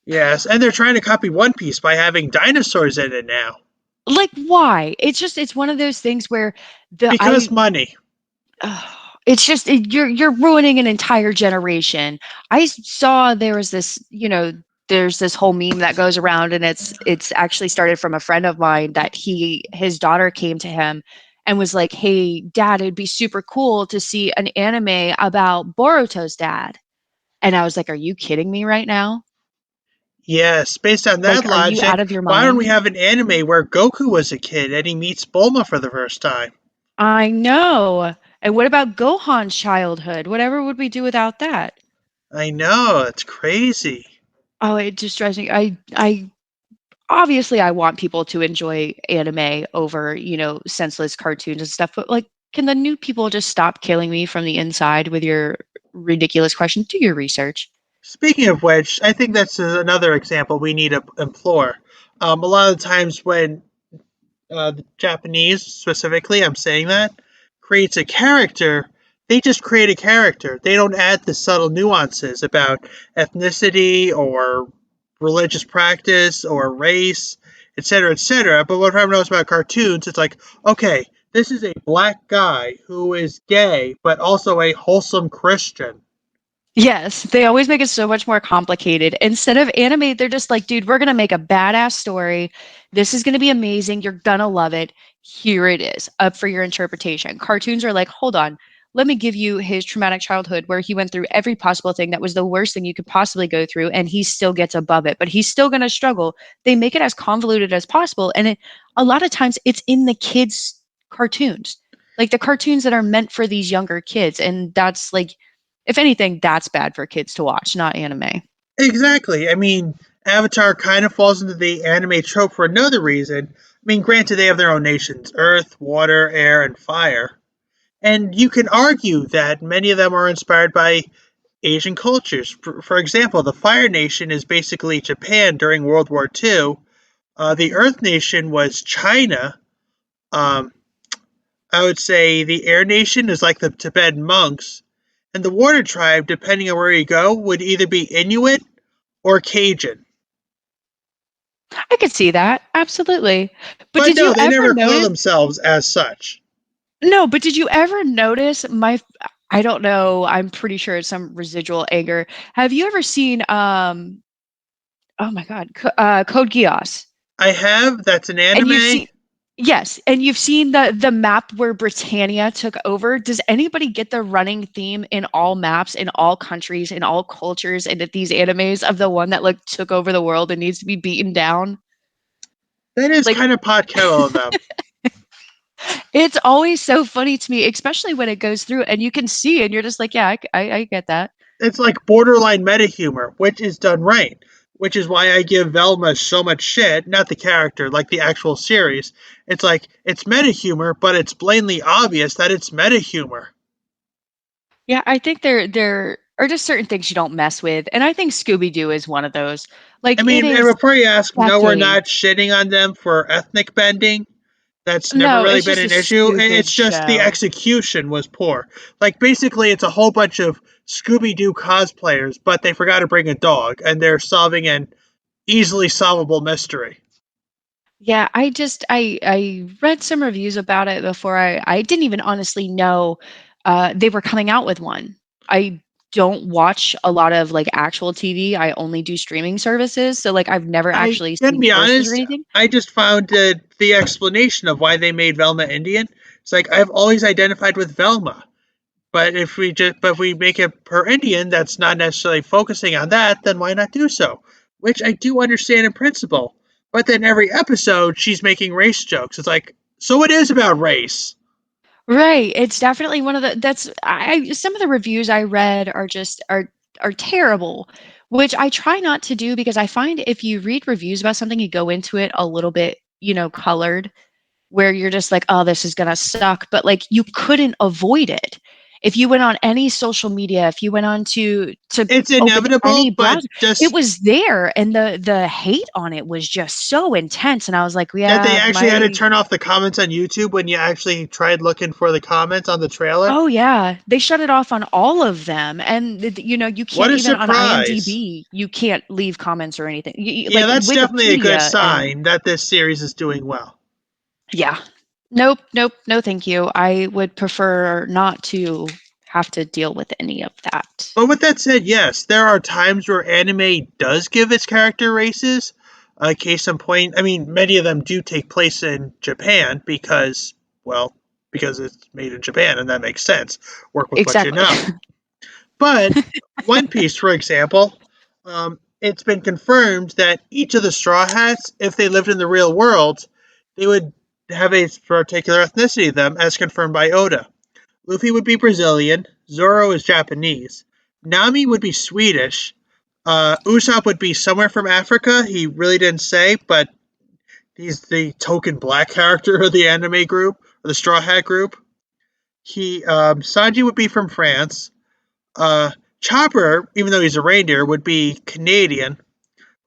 Yes, and they're trying to copy One Piece by having dinosaurs in it now Like, why? It's one of those things where the because money. ugh, it's just you're ruining an entire generation. I saw there was this, there's this whole meme that goes around, and it's actually started from a friend of mine that his daughter came to him and was like, "Hey, Dad, it'd be super cool to see an anime about Boruto's dad." And I was like, "Are you kidding me right now? Yes, based on that Like, are you logic, out of your why don't we mind?" have an anime where Goku was a kid and he meets Bulma for the first time? I know. And what about Gohan's childhood? Whatever would we do without that? I know, it's crazy. Oh, it just drives me. I obviously I want people to enjoy anime over, senseless cartoons and stuff, but like, can the new people just stop killing me from the inside with your ridiculous question? Do your research. Speaking of which, I think that's another example we need to implore. A lot of times when the Japanese, specifically, I'm saying that, creates a character, they just create a character. They don't add the subtle nuances about ethnicity or religious practice or race, etc., etc. But what everyone knows about cartoons, it's like, okay, this is a black guy who is gay, but also a wholesome Christian. Yes, they always make it so much more complicated. Instead of anime, they're just like, dude, we're going to make a badass story. This is going to be amazing. You're going to love it. Here it is, up for your interpretation. Cartoons are like, hold on, let me give you his traumatic childhood where he went through every possible thing that was the worst thing you could possibly go through, and he still gets above it, but he's still going to struggle. They make it as convoluted as possible. And a lot of times it's in the kids' cartoons, like the cartoons that are meant for these younger kids. And that's like, if anything, that's bad for kids to watch, not anime. Exactly. I mean, Avatar kind of falls into the anime trope for another reason. I mean, granted, they have their own nations: Earth, water, air, and fire. And you can argue that many of them are inspired by Asian cultures. For example, the Fire Nation is basically Japan during World War II. The Earth Nation was China. Um, I would say the Air Nation is like the Tibetan monks. And the Water Tribe, depending on where you go, would either be Inuit or Cajun. I could see that. Absolutely. But But did no, you they ever never call notice? themselves as such. No, but did you ever notice I don't know, I'm pretty sure it's some residual anger. Have you ever seen oh my God, Code Geass? I have, that's an And you've anime. seen Yes, and you've seen the map where Britannia took over. Does anybody get the running theme in all maps, in all countries, in all cultures, and at these animes of the one that like took over the world and needs to be beaten down? That is Like kind of pot kettle of them. it's always so funny to me, especially when it goes through and you can see and you're just like, yeah, I get that. It's like borderline meta humor, which is done right. Which is why I give Velma so much shit, not the character, like the actual series. It's like, it's meta humor, but it's blatantly obvious that it's meta humor. Yeah, I think there are just certain things you don't mess with, and I think Scooby Doo is one of those. I Like it mean, and is before you ask, no, we're decades. not shitting on them for ethnic bending. That's never No, really it's been just a an issue. stupid It's just the show. execution was poor. Like, basically, it's a whole bunch of Scooby Doo cosplayers, but they forgot to bring a dog, and they're solving an easily solvable mystery. Yeah, I read some reviews about it before I didn't even honestly know they were coming out with one. I don't watch a lot of, like, actual TV, I only do streaming services, so, like, I've never I actually gotta seen be sources or honest, anything. I just found the explanation of why they made Velma Indian. It's like I've always identified with Velma, but if we make it per Indian, that's not necessarily focusing on that. Then why not do so? Which I do understand in principle. But then every episode, she's making race jokes. It's like, so it is about race. Right, it's definitely one of the that's I some of the reviews I read are just are terrible, which I try not to do because I find if you read reviews about something, you go into it a little bit, colored, where you're just like, "Oh, this is gonna suck," but, like, you couldn't avoid it. If you went on any social media, if you went on to It's open any inevitable, but browser, it just was there, and the hate on it was just so intense, and I was like, that they "Yeah, actually had to my." turn off the comments on YouTube when you actually tried looking for the comments on the trailer. Oh, yeah. They shut it off on all of them, and you What can't a even on surprise! IMDb, you can't leave comments or anything. Yeah, Like, that's definitely a good Wikipedia and sign that this series is doing well. yeah. Nope, nope, no thank you. I would prefer not to have to deal with any of that. But with that said, yes, there are times where anime does give its character races. Case in point, I mean, many of them do take place in Japan because, well, because it's made in Japan, and that makes sense. Work with what you Exactly. know. But One Piece, for example, it's been confirmed that each of the Straw Hats, if they lived in the real world, they would have a particular ethnicity of them, as confirmed by Oda. Luffy would be Brazilian, Zoro is Japanese, Nami would be Swedish, Usopp would be somewhere from Africa. He really didn't say, but he's the token black character of the anime group, or the Straw Hat group. Sanji would be from France. Uh, Chopper, even though he's a reindeer, would be Canadian.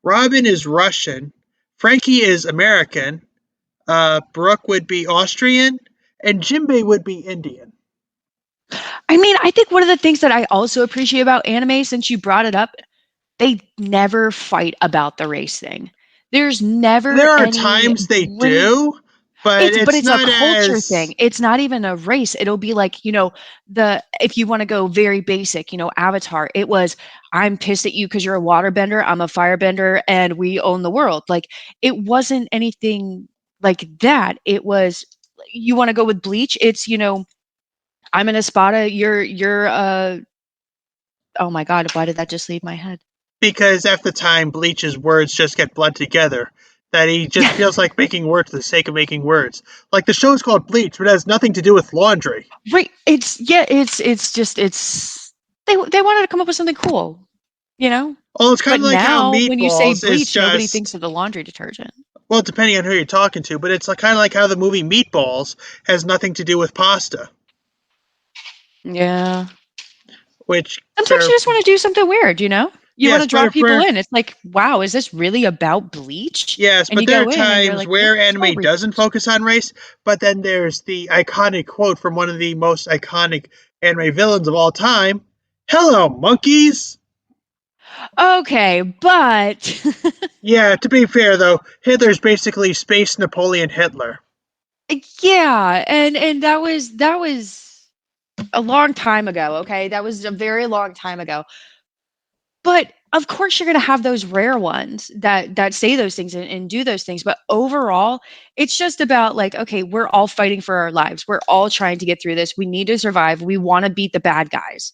Robin is Russian. Frankie is American. Brooke would be Austrian, and Jinbei would be Indian. I mean, I think one of the things that I also appreciate about anime, since you brought it up, they never fight about the race thing. There's never There are any times they blat do, but But it's it's a not culture as thing. It's not even a race. It'll be like, the if you wanna go very basic, Avatar, it was, "I'm pissed at you because 'cause you're a waterbender, I'm a firebender, and we own the world." Like, it wasn't anything like that. It was you wanna go with Bleach, it's, "I'm an Espada, you're a." Oh my god, why did that just leave my head? because at the time Bleach's words just get blended together. That he just feels like making words for the sake of making words. Like the show's called Bleach, but it has nothing to do with laundry. Right, it's yeah, it's just they wanted to come up with something cool, you know? Well, it's kind But of like how now when you say Meatballs is bleach, nobody thinks just of the laundry detergent. well, depending on who you're talking to, but it's like, kind of like how the movie Meatballs has nothing to do with pasta, Yeah. which Sometimes fair, you just wanna do something weird, you know? You wanna yes, draw but people for in. It's like, "Wow, is this really about bleach?" yes, And but you there are go in and you're times like, "Yeah, where let's go anime doesn't research." focus on race, but then there's the iconic quote from one of the most iconic anime villains of all time. Hello, monkeys! Okay, but Yeah, to be fair though, Hitler's basically Space Napoleon Hitler. yeah, and that was a long time ago, okay? That was a very long time ago. But of course you're gonna have those rare ones that say those things and do those things. But overall, it's just about like, okay, we're all fighting for our lives. We're all trying to get through this. We need to survive. We want to beat the bad guys.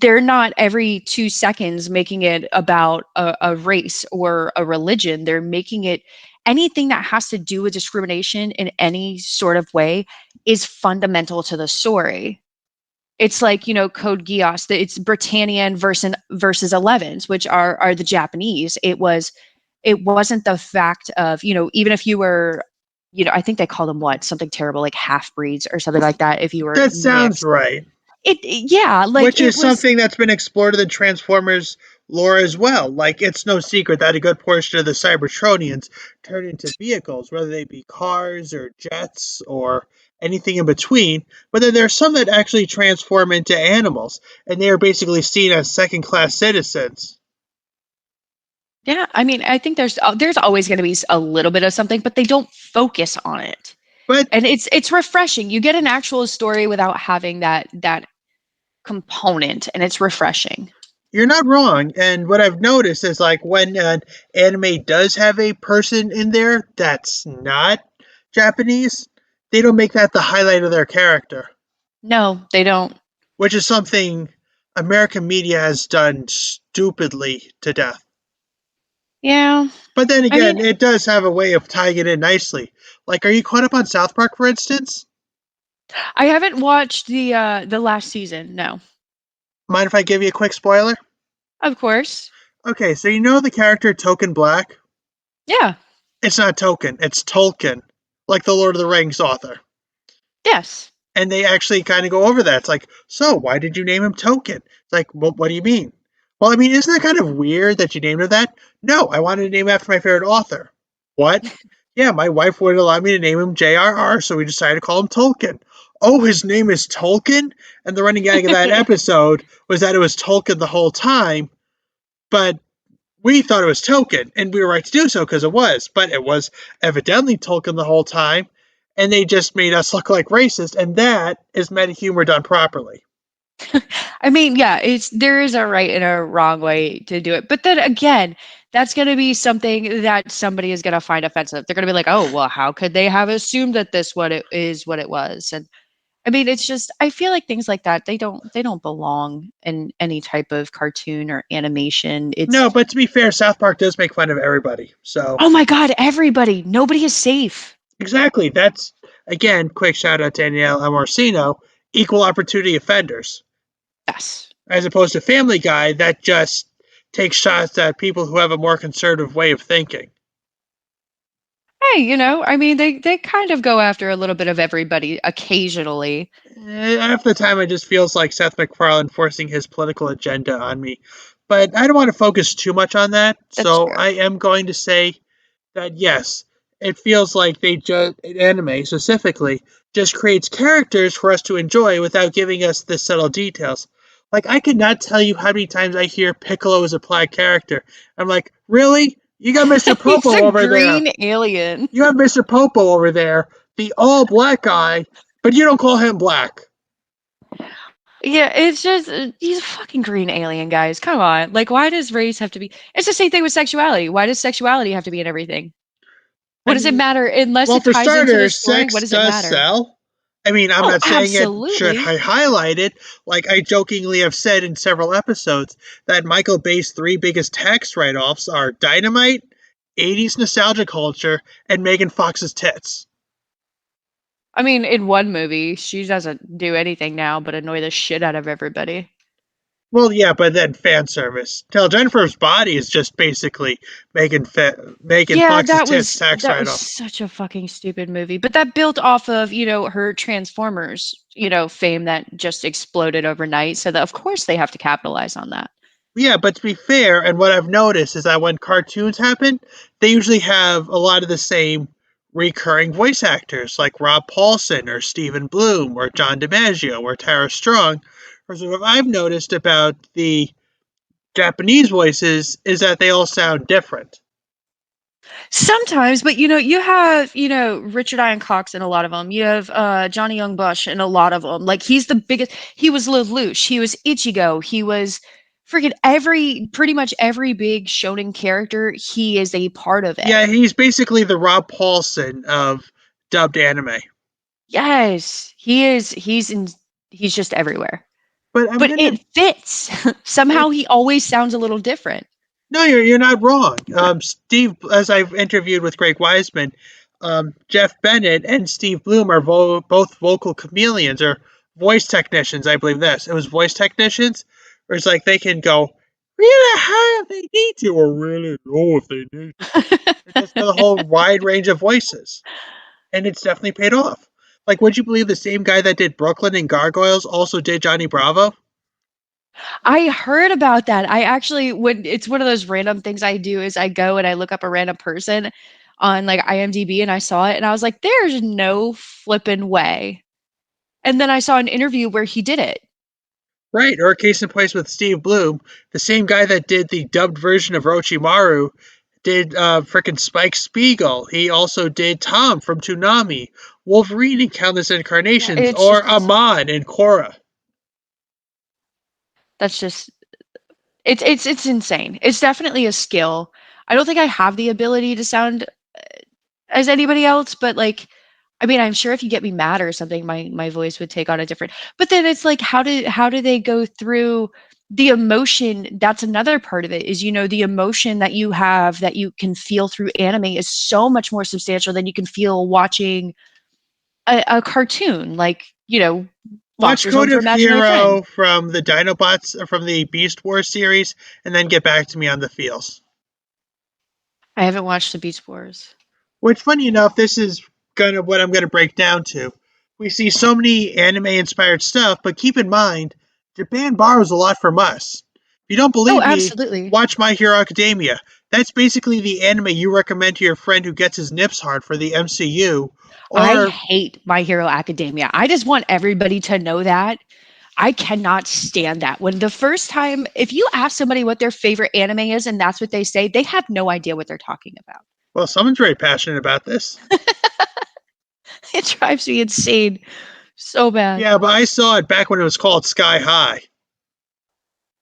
They're not every 2 seconds making it about a race or a religion. They're making it anything that has to do with discrimination in any sort of way is fundamental to the story. It's like, Code Geass, it's Britannian versus 11s, which are the Japanese. It wasn't the fact of, even if you were, I think they call them what? Something terrible like half breeds or something like that if you were That sounds mixed. right. Yeah, like Which it is was. something that's been explored in the Transformers lore as well. Like, it's no secret that a good portion of the Cybertronians turn into vehicles, whether they be cars or jets or anything in between. But then there are some that actually transform into animals, and they are basically seen as second class citizens. Yeah, I mean, I think there's always going to be a little bit of something, but they don't focus on it. But And it's refreshing. You get an actual story without having that component, and it's refreshing. You're not wrong. And what I've noticed is like when an anime does have a person in there that's not Japanese, they don't make that the highlight of their character, No, they don't. which is something American media has done stupidly to death. Yeah. But then I mean, again, it does have a way of tying it in nicely. Like, are you caught up on South Park, for instance? I haven't watched the last season. No. Mind if I give you a quick spoiler? Of course. Okay, so you know the character Token Black? Yeah. It's not Token, it's Tolkien, like the Lord of the Rings author. Yes. And they actually kind of go over that. It's like, so why did you name him Token? It's like, well, what do you mean? Well, I mean, isn't that kind of weird that you named him that? No, I wanted to name after my favorite author. What? Yeah, my wife wouldn't allow me to name him J.R.R., so we decided to call him Tolkien. Oh, his name is Tolkien? And the running gag of that episode was that it was Tolkien the whole time, but we thought it was Tolkien, and we were right to do so because it was, but it was evidently Tolkien the whole time, and they just made us look like racist, and that is meta humor done properly. I mean, yeah, there is a right and a wrong way to do it. But then again, that's going to be something that somebody is going to find offensive. They're going to be like, "Oh, well, how could they have assumed that this what it is what it was?" And I mean, it's just I feel like things like that they don't belong in any type of cartoon or animation. No, It's but to be fair, South Park does make fun of everybody, so oh my god, everybody, nobody is safe. exactly. That's again, quick shout out to Danielle Amorsino, equal opportunity offenders, Yes. as opposed to Family Guy that just takes shots at people who have a more conservative way of thinking. Hey, I mean, they kind of go after a little bit of everybody occasionally. Half the time, it just feels like Seth MacFarlane forcing his political agenda on me. But I don't want to focus too much on that, That's so fair. I am going to say that yes, it feels like they just anime specifically just creates characters for us to enjoy without giving us the subtle details. Like I could not tell you how many times I hear Piccolo is a black character. I'm like, really? You got Mr. He's Popo a over there. green alien. You have Mr. Popo over there, the all black guy, but you don't call him black. Yeah, it's just he's a fucking green alien, guys. Come on. Like, why does race have to be? It's the same thing with sexuality. Why does sexuality have to be in everything? What I does it mean, matter unless well, it for ties into the starters, story? What sex does it does matter? sell. I mean, I'm Oh, not saying it should absolutely. highlight it. Like I jokingly have said in several episodes that Michael Bay's three biggest tax write-offs are Dynamite, 80s nostalgia culture, and Megan Fox's tits. I mean, in one movie, she doesn't do anything now but annoy the shit out of everybody. Well, yeah, but then fan service. Tell Jennifer's Body is just basically Megan Yeah, Fox's that tits was tax that was write-off. such a fucking stupid movie. But that built off of, her Transformers, fame that just exploded overnight. So that of course they have to capitalize on that. Yeah, but to be fair, and what I've noticed is that when cartoons happen, they usually have a lot of the same recurring voice actors, like Rob Paulson or Stephen Bloom or John DiMaggio or Tara Strong. Whereas what I've noticed about the Japanese voices is that they all sound different. Sometimes, but you have, Richard Ian Cox in a lot of them. You have Johnny Young Bush in a lot of them. Like he's the biggest. He was Lelouch. He was Ichigo. He was freaking pretty much every big shonen character. He is a part of it. Yeah, he's basically the Rob Paulson of dubbed anime. Yes, he is. He's just everywhere. But I'm But gonna it fits. Somehow he always sounds a little different. No, you're not wrong. Steve, as I've interviewed with Greg Wiseman, Jeff Bennett and Steve Bloom are both vocal chameleons or voice technicians. I believe this. It was voice technicians, where it's like they can go really high if they need to, or really low if they need to. It does for the whole wide range of voices, and it's definitely paid off. Like, would you believe the same guy that did Brooklyn and Gargoyles also did Johnny Bravo? I heard about that. I actually would it's one of those random things I do is I go and I look up a random person on like IMDb and I saw it and I was like, there's no flippin' way. And then I saw an interview where he did it. Right, or case in point with Steve Bloom, the same guy that did the dubbed version of Orochimaru did frickin' Spike Spiegel. He also did Tom from Toonami, Wolverine in countless Yeah, incarnations, it's or just Amon in Korra. That's just it's insane. It's definitely a skill. I don't think I have the ability to sound as anybody else, but like I mean, I'm sure if you get me mad or something, my voice would take on a different. But then it's like, how do they go through the emotion? That's another part of it. Is the emotion that you have that you can feel through anime is so much more substantial than you can feel watching a cartoon, like Watch Monsters Home Code for of Imaginary Friends. Hero from the Dinobots from the Beast Wars series, and then get back to me on the feels. I haven't watched the Beast Wars. Which, funny enough, this is kind of what I'm going to break down to. We see so many anime inspired stuff, but keep in mind, Japan borrows a lot from us. If you don't Oh, believe me, absolutely. watch My Hero Academia. That's basically the anime you recommend to your friend who gets his nips hard for the MCU. I Or, hate My Hero Academia. I just want everybody to know that. I cannot stand that. When the first time, if you ask somebody what their favorite anime is and that's what they say, they have no idea what they're talking about. well, someone's very passionate about this. It drives me insane so bad. Yeah, but I saw it back when it was called Sky High.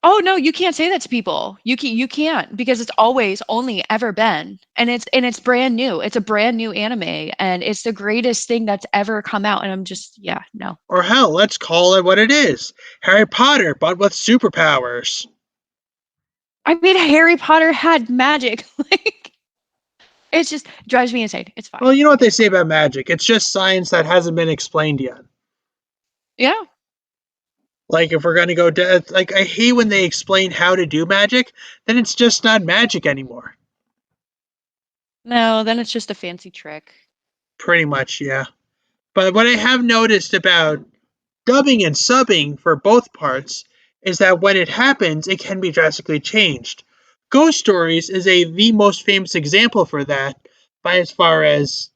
Oh no, you can't say that to people. You can't because it's always only ever been and it's brand new. It's a brand new anime and it's the greatest thing that's ever come out and I'm just yeah, no. Or hell, let's call it what it is, Harry Potter, but with superpowers. I mean Harry Potter had magic. Like it's just drives me insane. It's fine. Well, you know what they say about magic. It's just science that hasn't been explained yet. Yeah. Like, if we're going to go to, like, I hate when they explain how to do magic, then it's just not magic anymore. No, then it's just a fancy trick. Pretty much, yeah. But what I have noticed about dubbing and subbing for both parts is that when it happens, it can be drastically changed. Ghost Stories is the most famous example for that, by as far as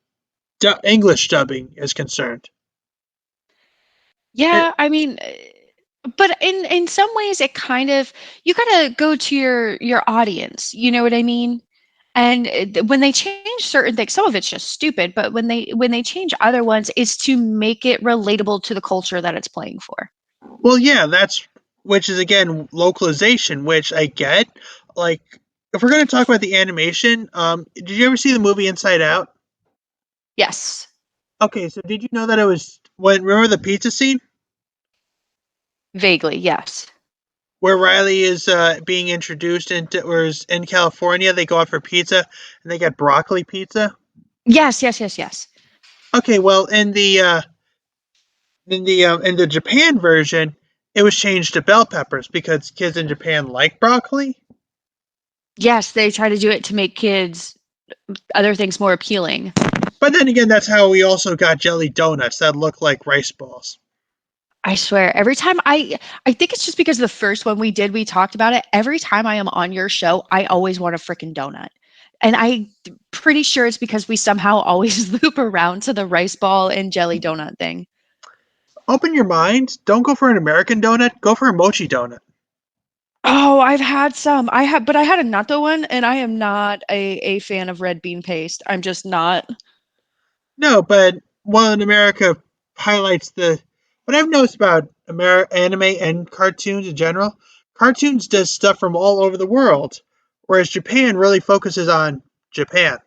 English dubbing is concerned. It, Yeah, I mean, but in some ways it kind of you gotta go to your audience. You know what I mean? And when they change certain things, some of it's just stupid. But when they change other ones, it's to make it relatable to the culture that it's playing for. well, yeah, that's which is again localization, which I get. Like, if we're going to talk about the animation, did you ever see the movie Inside Out? Yes, Okay, so did you know that it was when remember the pizza scene vaguely. Yes, where Riley is being introduced into, whereas in California they go out for pizza and they get broccoli pizza. yes, yes, yes, yes. Okay, well in the Japan version, it was changed to bell peppers because kids in Japan like broccoli. Yes, they try to do it to make kids other things more appealing. But then again, that's how we also got jelly donuts that look like rice balls. I swear, every time I think it's just because the first one we did, we talked about it. Every time I am on your show, I always want a freaking donut. And I pretty sure it's because we somehow always loop around to the rice ball and jelly donut thing. Open your mind. Don't go for an American donut. Go for a mochi donut. Oh, I've had some. But I had a natto one, and I am not a fan of red bean paste. I'm just not. No, but one in America highlights the. What I've noticed about anime and cartoons in general, cartoons does stuff from all over the world, whereas Japan really focuses on Japan.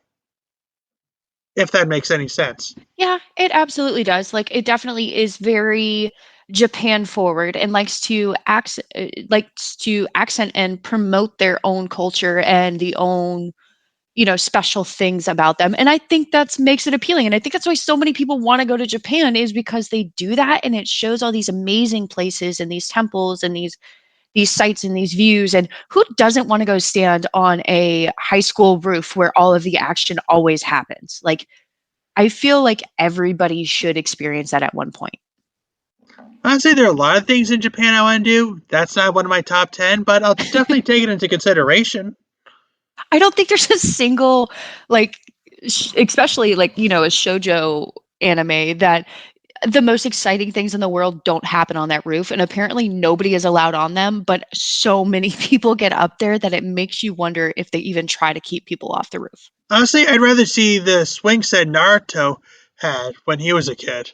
If that makes any sense. Yeah, it absolutely does. Like it definitely is very Japan forward and likes to accent and promote their own culture and the own, special things about them. And I think that's makes it appealing. And I think that's why so many people want to go to Japan is because they do that and it shows all these amazing places and these temples and these sites and these views. And who doesn't want to go stand on a high school roof where all of the action always happens? Like I feel like everybody should experience that at one point. I'd say there are a lot of things in Japan I want to do. That's not one of my top 10, but I'll definitely take it into consideration. I don't think there's a single like especially like, a shoujo anime that the most exciting things in the world don't happen on that roof and apparently nobody is allowed on them, but so many people get up there that it makes you wonder if they even try to keep people off the roof. Honestly, I'd rather see the swing set Naruto had when he was a kid.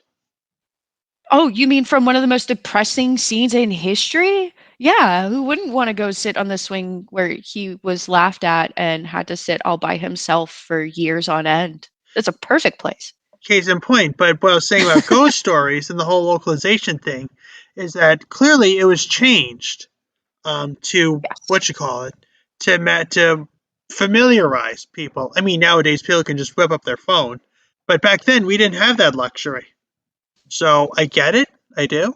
Oh, you mean from one of the most depressing scenes in history? Yeah, who wouldn't want to go sit on the swing where he was laughed at and had to sit all by himself for years on end? That's a perfect place. Case in point. But what I was saying about ghost stories and the whole localization thing is that clearly it was changed to Yes. what you call it to familiarize people. I mean, nowadays people can just whip up their phone, but back then we didn't have that luxury. So I get it. I do.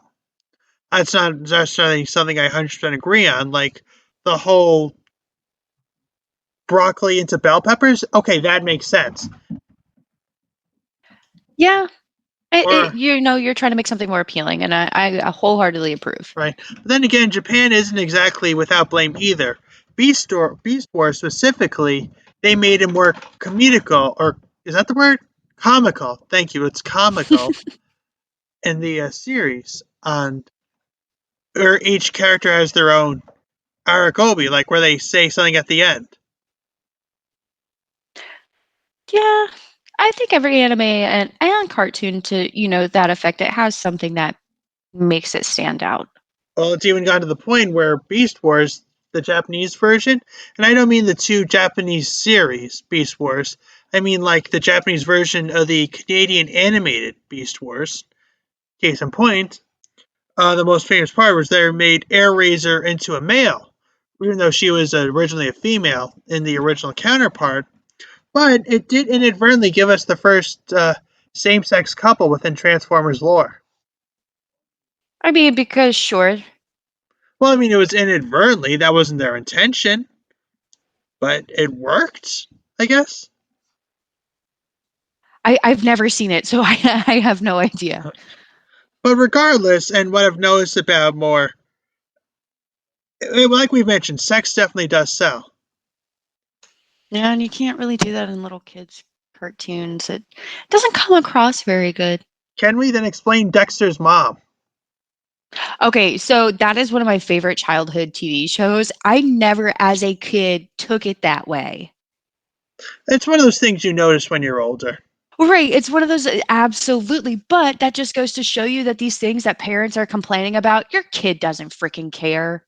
That's not necessarily something I 100% agree on. Like the whole broccoli into bell peppers. Okay, that makes sense. Yeah, Or you're trying to make something more appealing, and I wholeheartedly approve. right. But then again, Japan isn't exactly without blame either. Beast Wars specifically, they made it more comedical, or is that the word? Comical. Thank you. It's comical in the series, and where each character has their own aragobi, like where they say something at the end. Yeah, I think every anime and cartoon to that effect, it has something that makes it stand out. Well, it's even gotten to the point where Beast Wars, the Japanese version, and I don't mean the two Japanese series Beast Wars. I mean like the Japanese version of the Canadian animated Beast Wars. Case in point, the most famous part was they made Air Razor into a male, even though she was originally a female in the original counterpart. But it did inadvertently give us the first same-sex couple within Transformers lore. I mean, because sure, Well, I mean, it was inadvertently. That wasn't their intention, but it worked, I guess. I've never seen it, so I have no idea. But regardless, and what I've noticed about more, like we mentioned, sex definitely does sell. Yeah, and you can't really do that in little kids' cartoons. It doesn't come across very good. Can we then explain Dexter's mom? Okay, so that is one of my favorite childhood TV shows. I never, as a kid, took it that way. It's one of those things you notice when you're older. Right, it's one of those absolutely, but that just goes to show you that these things that parents are complaining about, your kid doesn't freaking care.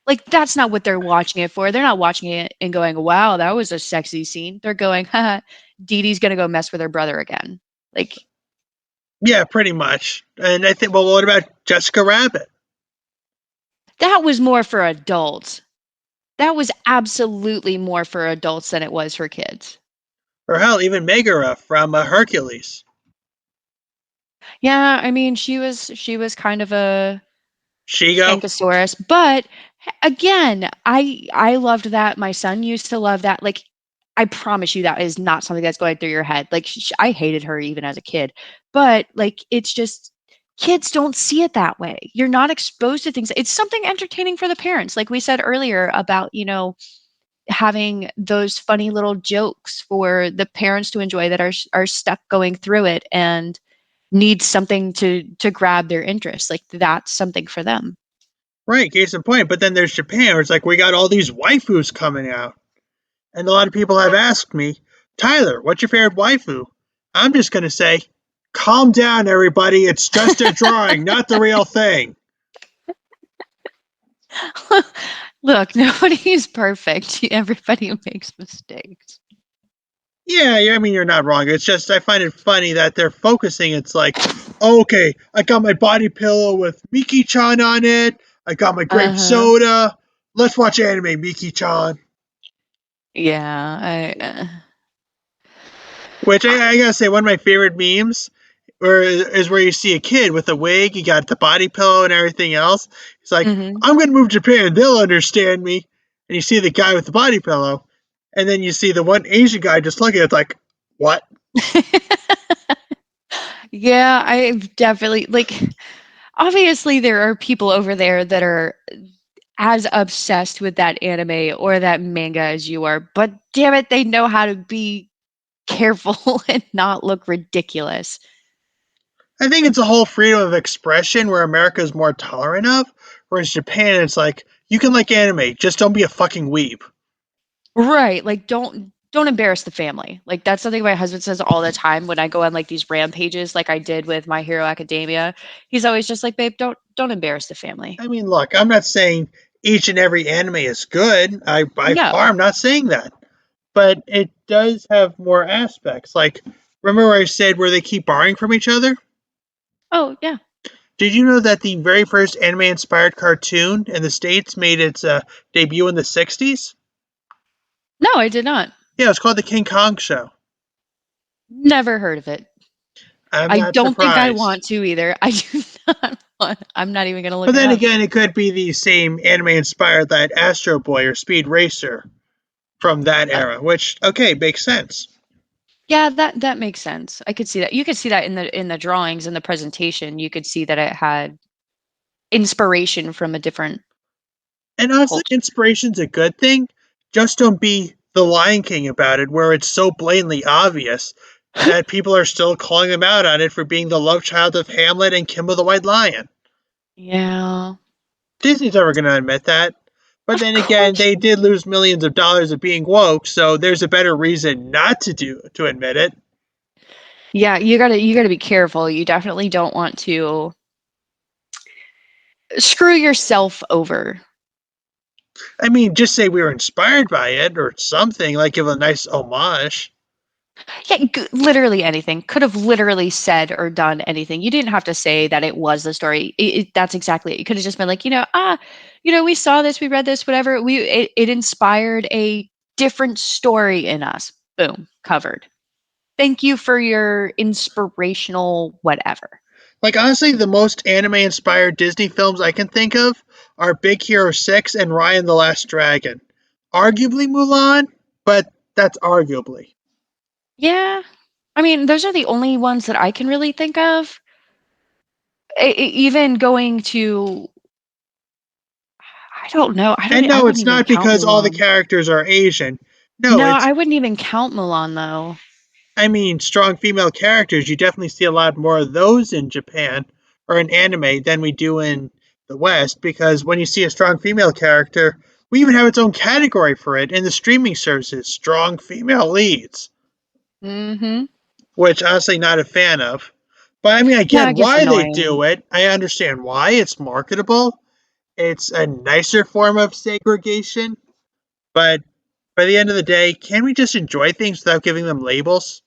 Like, that's not what they're watching it for. They're not watching it and going, "Wow, that was a sexy scene." They're going, "Haha, Dee Dee's gonna go mess with her brother again." Like, Yeah, pretty much. And I think, well, what about Jessica Rabbit? that was more for adults. That was absolutely more for adults than it was for kids. Or hell, even Megara from Hercules. Yeah, I mean, she was kind of a Shigo? Shankosaurus, but again, I loved that. My son used to love that. Like, I promise you, that is not something that's going through your head. Like, I hated her even as a kid, but like, it's just kids don't see it that way. You're not exposed to things. It's something entertaining for the parents, like we said earlier about having those funny little jokes for the parents to enjoy that are stuck going through it and need something to grab their interest. Like, that's something for them. Right, case in point. But then there's Japan, where it's like we got all these waifus coming out. And a lot of people have asked me, Tyler, what's your favorite waifu? I'm just going to say, calm down, everybody. It's just a drawing, not the real thing. Look, nobody is perfect. Everybody makes mistakes. Yeah, I mean, you're not wrong. It's just, I find it funny that they're focusing. It's like, okay, I got my body pillow with Miki chan on it. I got my grape Uh-huh. soda. Let's watch anime, Miki chan. Yeah, Which I gotta say, one of my favorite memes is where you see a kid with a wig, he got the body pillow and everything else. He's like, mhm. I'm gonna move to Japan, they'll understand me. And you see the guy with the body pillow, and then you see the one Asian guy just looking at it like, what? Yeah, I've definitely like obviously there are people over there that are as obsessed with that anime or that manga as you are, but damn it, they know how to be careful and not look ridiculous. I think it's a whole freedom of expression where America is more tolerant of, whereas Japan, it's like, you can like anime, just don't be a fucking weeb. Right, like, don't embarrass the family. Like, that's something my husband says all the time when I go on, like, these rampages like I did with My Hero Academia. He's always just like, "Babe, don't embarrass the family. I mean, look, I'm not saying each and every anime is good. I by No. far I'm not saying that. But it does have more aspects. Like, remember where I said where they keep borrowing from each other? Oh yeah. Did you know that the very first anime inspired cartoon in the States made its debut in the 60s? No, I did not. Yeah, it was called The King Kong Show. Never heard of it. I'm I not don't think I surprised. want to either. I do not want. I'm not even gonna But look it then up. again, it could be the same anime inspired that Astro Boy or Speed Racer from that era, which, okay, makes sense. Yeah, that makes sense. I could see that. You could see that in the drawings and the presentation. You could see that it had inspiration from a different And honestly, culture. inspiration's a good thing. Just don't be the Lion King about it, where it's so blatantly obvious that people are still calling them out on it for being the love child of Hamlet and Kimba the White Lion. Yeah, Disney's never going to admit that. But of then again, course. they did lose millions of dollars of being woke, so there's a better reason not to admit it. Yeah, you gotta be careful. You definitely don't want to screw yourself over. I mean, just say we were inspired by it or something, like give a nice homage. Yeah, literally anything. Could have literally said or done anything. You didn't have to say that it was the story. That's exactly it. You could have just been like, we saw this, we read this, whatever. It inspired a different story in us. Boom, covered. Thank you for your inspirational whatever. Like, honestly, the most anime inspired Disney films I can think of are Big Hero 6 and Ryan the Last Dragon. Arguably Mulan, but that's arguably. Yeah. I mean, those are the only ones that I can really think of. Even going to, I don't know. And I no, wouldn't it's even not count because all the Mulan. characters are Asian. No, No, it's, I wouldn't even count Mulan though. I mean, strong female characters. You definitely see a lot more of those in Japan or in anime than we do in the West, because when you see a strong female character, we even have its own category for it in the streaming services strong female leads, Mhm. which honestly not a fan of. But I mean, I Yeah, get it gets why they annoying. do it. I understand why it's marketable. It's a nicer form of segregation. But by the end of the day, can we just enjoy things without giving them labels?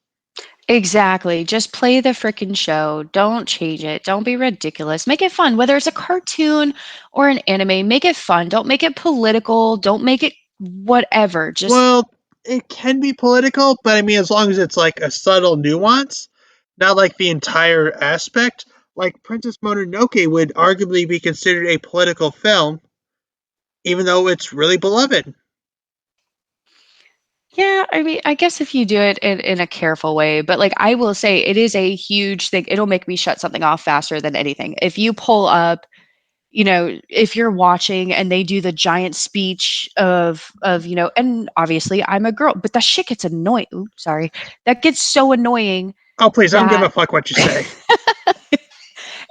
Exactly. Just play the frickin' show. Don't change it. Don't be ridiculous. Make it fun. Whether it's a cartoon or an anime, make it fun. Don't make it political. Don't make it whatever. Just Well, it can be political, but I mean, as long as it's like a subtle nuance, not like the entire aspect. Like Princess Mononoke would arguably be considered a political film, even though it's really beloved. yeah, I mean, I guess if you do it in a careful way, but like I will say it is a huge thing. It'll make me shut something off faster than anything. If you pull up, if you're watching and they do the giant speech of, and obviously I'm a girl, but that shit gets annoying. Oops, sorry. That gets so annoying Oh, please, I don't give a that fuck what you say.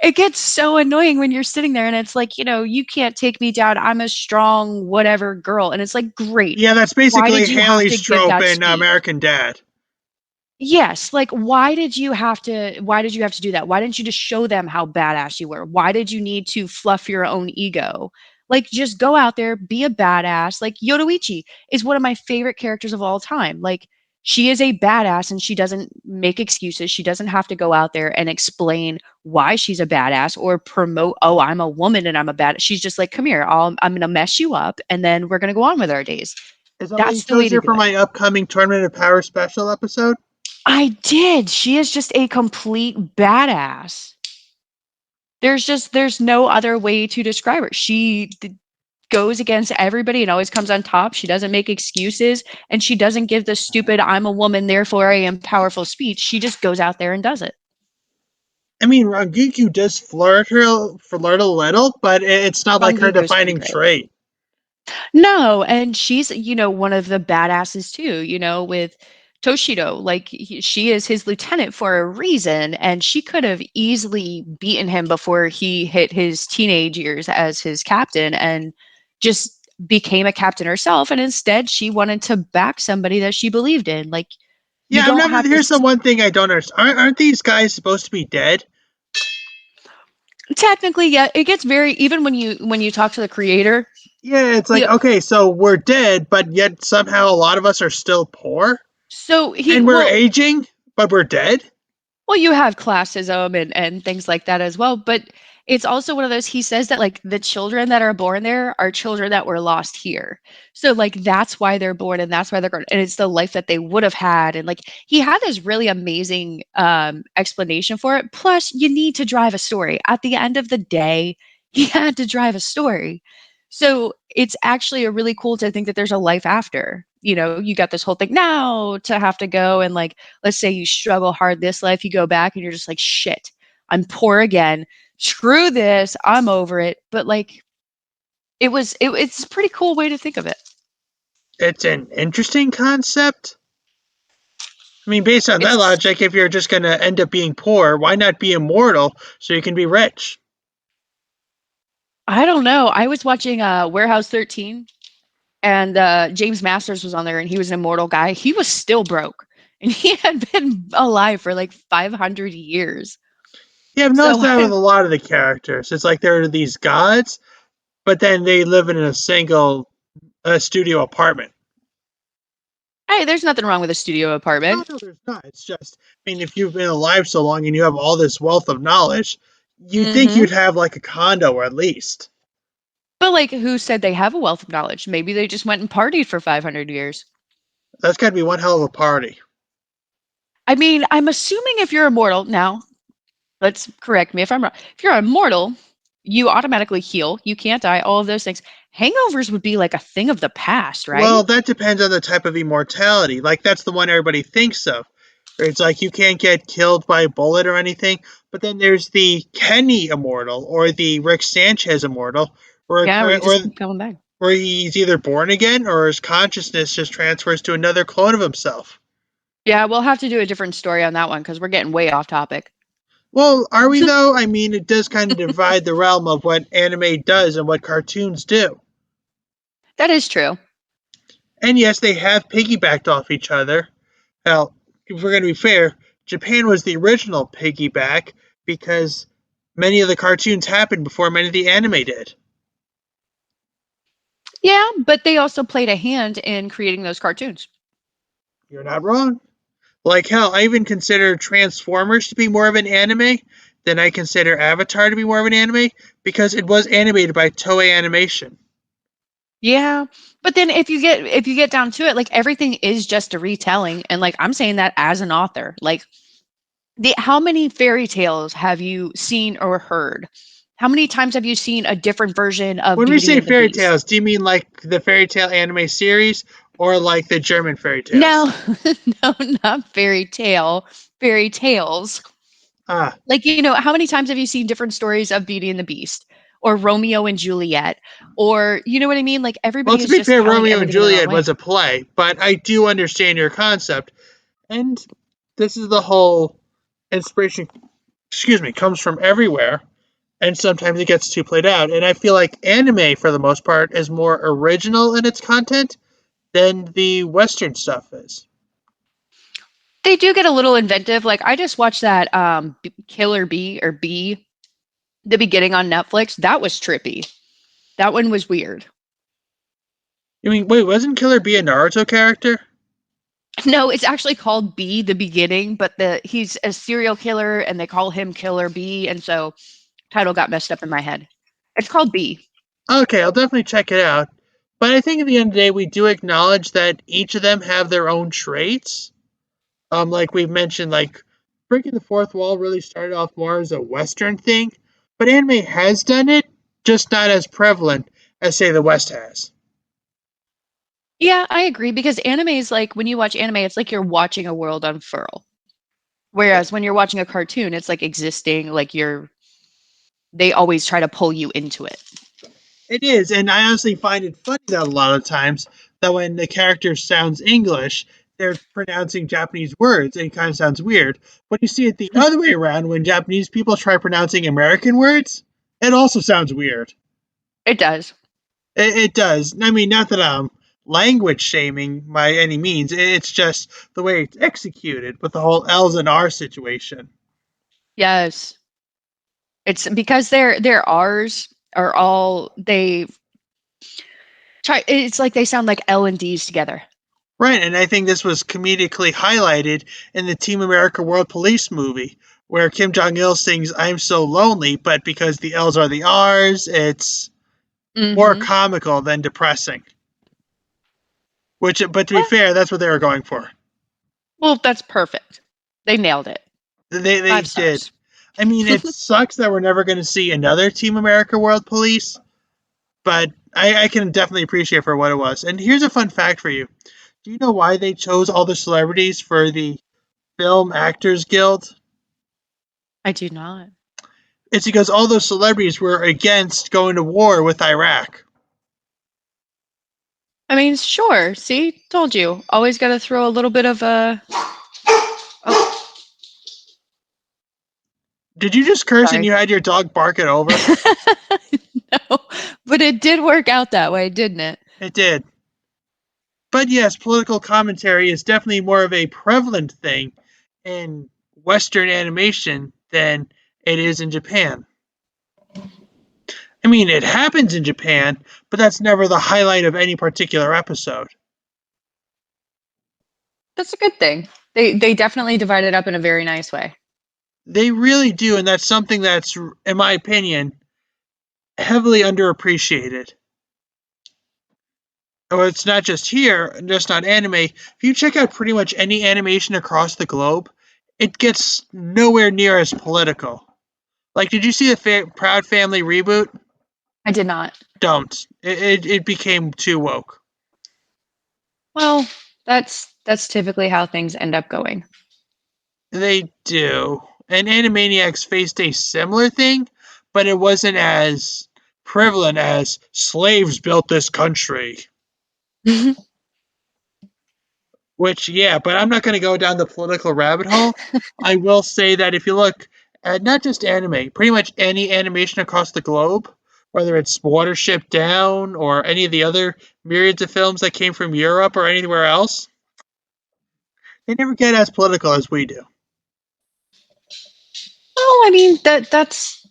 it gets so annoying when you're sitting there and it's like, you can't take me down. I'm a strong whatever girl. And it's like, great. Yeah, that's Why basically did you have Haley's to give trope that in speech? American Dad. Yes, like why did you have to do that? Why didn't you just show them how badass you were? Why did you need to fluff your own ego? Like just go out there, be a badass. Like Yoruichi is one of my favorite characters of all time. Like she is a badass and she doesn't make excuses. She doesn't have to go out there and explain why she's a badass or promote, oh, I'm a woman and I'm a bad. She's just like, come here, I'm gonna mess you up and then we're gonna go on with our days. Is that why you That's the way chose to her do for it. my upcoming Tournament of Power special episode? I did. She is just a complete badass. There's no other way to describe her. Goes against everybody and always comes on top. She doesn't make excuses and she doesn't give the stupid I'm a woman therefore I am powerful speech. She just goes out there and does it. I mean, Rangiku does flirt a little, but it's not like her Rangiku is pretty defining great. trait. No, and she's, one of the badasses too, with Toshido. Like she is his lieutenant for a reason, and she could have easily beaten him before he hit his teenage years as his captain and just became a captain herself. And instead, she wanted to back somebody that she believed in. Like you Yeah, I'm don't never. have to. Here's the one thing I don't understand. Aren't these guys supposed to be dead? Technically, yeah, it gets very even when you talk to the creator. Yeah, it's like, He okay, so we're dead, but yet somehow a lot of us are still poor, so he and we're well aging, but we're dead. Well, you have classism and things like that as well, but it's also one of those he says that like the children that are born there are children that were lost here. So like that's why they're born and that's why they're grown and it's the life that they would have had and like he had this really amazing explanation for it. Plus, you need to drive a story. At the end of the day, he had to drive a story. So it's actually a really cool to think that there's a life after. You know, you got this whole thing now to have to go and like let's say you struggle hard this life, you go back and you're just like, shit, I'm poor again. Screw this. I'm over it. But like it's a pretty cool way to think of it. It's an interesting concept. I mean, based on that It's logic, if you're just going to end up being poor, why not be immortal so you can be rich? I don't know. I was watching Warehouse 13 and James Masters was on there and he was an immortal guy. He was still broke. And he had been alive for like 500 years. Yeah, I've noticed So that with a lot of the characters. It's like there are these gods, but then they live in a single studio apartment. hey, there's nothing wrong with a studio No, apartment. no, there's not. It's just, I mean, if you've been alive so long and you have all this wealth of knowledge, you'd think Hmm. you'd have like a condo at least. But like who said they have a wealth of knowledge? Maybe they just went and partied for 500 years. That's got to be one hell of a party. I mean, I'm assuming if you're immortal now, let's correct me if I'm wrong. If you're immortal, you automatically heal. You can't die. All of those things. Hangovers would be like a thing of the past, right? Well, that depends on the type of immortality. Like, that's the one everybody thinks of. Where it's like you can't get killed by a bullet or anything. But then there's the Kenny immortal or the Rick Sanchez immortal, where, Yeah, where you where, just keep coming back. where he's either born again or his consciousness just transfers to another clone of himself. Yeah, we'll have to do a different story on that one because we're getting way off topic. Well, are we though? I mean, it does kind of divide the realm of what anime does and what cartoons do. That is true. And yes, they have piggybacked off each other. Hell, if we're going to be fair, Japan was the original piggyback because many of the cartoons happened before many of the anime did. Yeah, but they also played a hand in creating those cartoons. You're not wrong. Like hell, I even consider Transformers to be more of an anime than I consider Avatar to be more of an anime because it was animated by Toei Animation. Yeah, but then if you get down to it, like everything is just a retelling, and like I'm saying that as an author, like the how many fairy tales have you seen or heard? How many times have you seen a different version of When we Beauty say and the fairy Beast? tales, do you mean like the fairy tale anime series or like the German fairy tales? No, no, not fairy tale, fairy tales. Ah, Like, you know, how many times have you seen different stories of Beauty and the Beast or Romeo and Juliet? Or, you know what I mean? Like, well, everybody to is be just fair, telling Romeo and everything in their own Juliet way. was a play, but I do understand your concept. And this is the whole inspiration, excuse me, comes from everywhere. And sometimes it gets too played out. And I feel like anime, for the most part, is more original in its content than the Western stuff is. They do get a little inventive. Like, I just watched that Killer Bee or Bee, the beginning on Netflix. That was trippy. That one was weird. I mean, wait, wasn't Killer Bee a Naruto character? No, it's actually called Bee, the beginning, but he's a serial killer and they call him Killer Bee, and so title got messed up in my head. It's called Bee. Okay, I'll definitely check it out. But I think at the end of the day, we do acknowledge that each of them have their own traits. Like we've mentioned, like breaking the fourth wall really started off more as a Western thing, but anime has done it, just not as prevalent as say the West has. Yeah, I agree because anime is like when you watch anime, it's like you're watching a world unfurl. Whereas when you're watching a cartoon, it's like existing, like they always try to pull you into it. It is, and I honestly find it funny that a lot of times that when the character sounds English, they're pronouncing Japanese words, and it kind of sounds weird. When you see it the other way around, when Japanese people try pronouncing American words, it also sounds weird. It does. It does. I mean, not that I'm language shaming by any means. It's just the way it's executed with the whole L's and R situation. Yes. It's because their R's are all they try. It's like they sound like L and D's together. Right, and I think this was comedically highlighted in the Team America World Police movie, where Kim Jong Il sings "I'm so lonely," but because the L's are the R's, it's more Mm-hmm. comical than depressing. Which, but to be Well, fair, that's what they were going for. well, that's perfect. They nailed it. They 5 did. stars. I mean, it sucks that we're never going to see another Team America World Police, but I can definitely appreciate for what it was. And here's a fun fact for you. Do you know why they chose all the celebrities for the Film Actors Guild? I do not. It's because all those celebrities were against going to war with Iraq. I mean, sure. See, told you. Always got to throw a little bit of a. Oh, Did you just curse and sorry. you had your dog bark it over? No, but it did work out that way, didn't it? It did. But yes, political commentary is definitely more of a prevalent thing in Western animation than it is in Japan. I mean, it happens in Japan, but that's never the highlight of any particular episode. That's a good thing. They definitely divide it up in a very nice way. They really do, and that's something that's, in my opinion, heavily underappreciated. Oh, it's not just here, just not anime. If you check out pretty much any animation across the globe, it gets nowhere near as political. Like, did you see the Proud Family reboot? I did not. Don't. It became too woke. Well, that's typically how things end up going. They do. And Animaniacs faced a similar thing, but it wasn't as prevalent as slaves built this country. Which, yeah, but I'm not going to go down the political rabbit hole. I will say that if you look at not just anime, pretty much any animation across the globe, whether it's Watership Down or any of the other myriads of films that came from Europe or anywhere else, they never get as political as we do. Well, I mean that's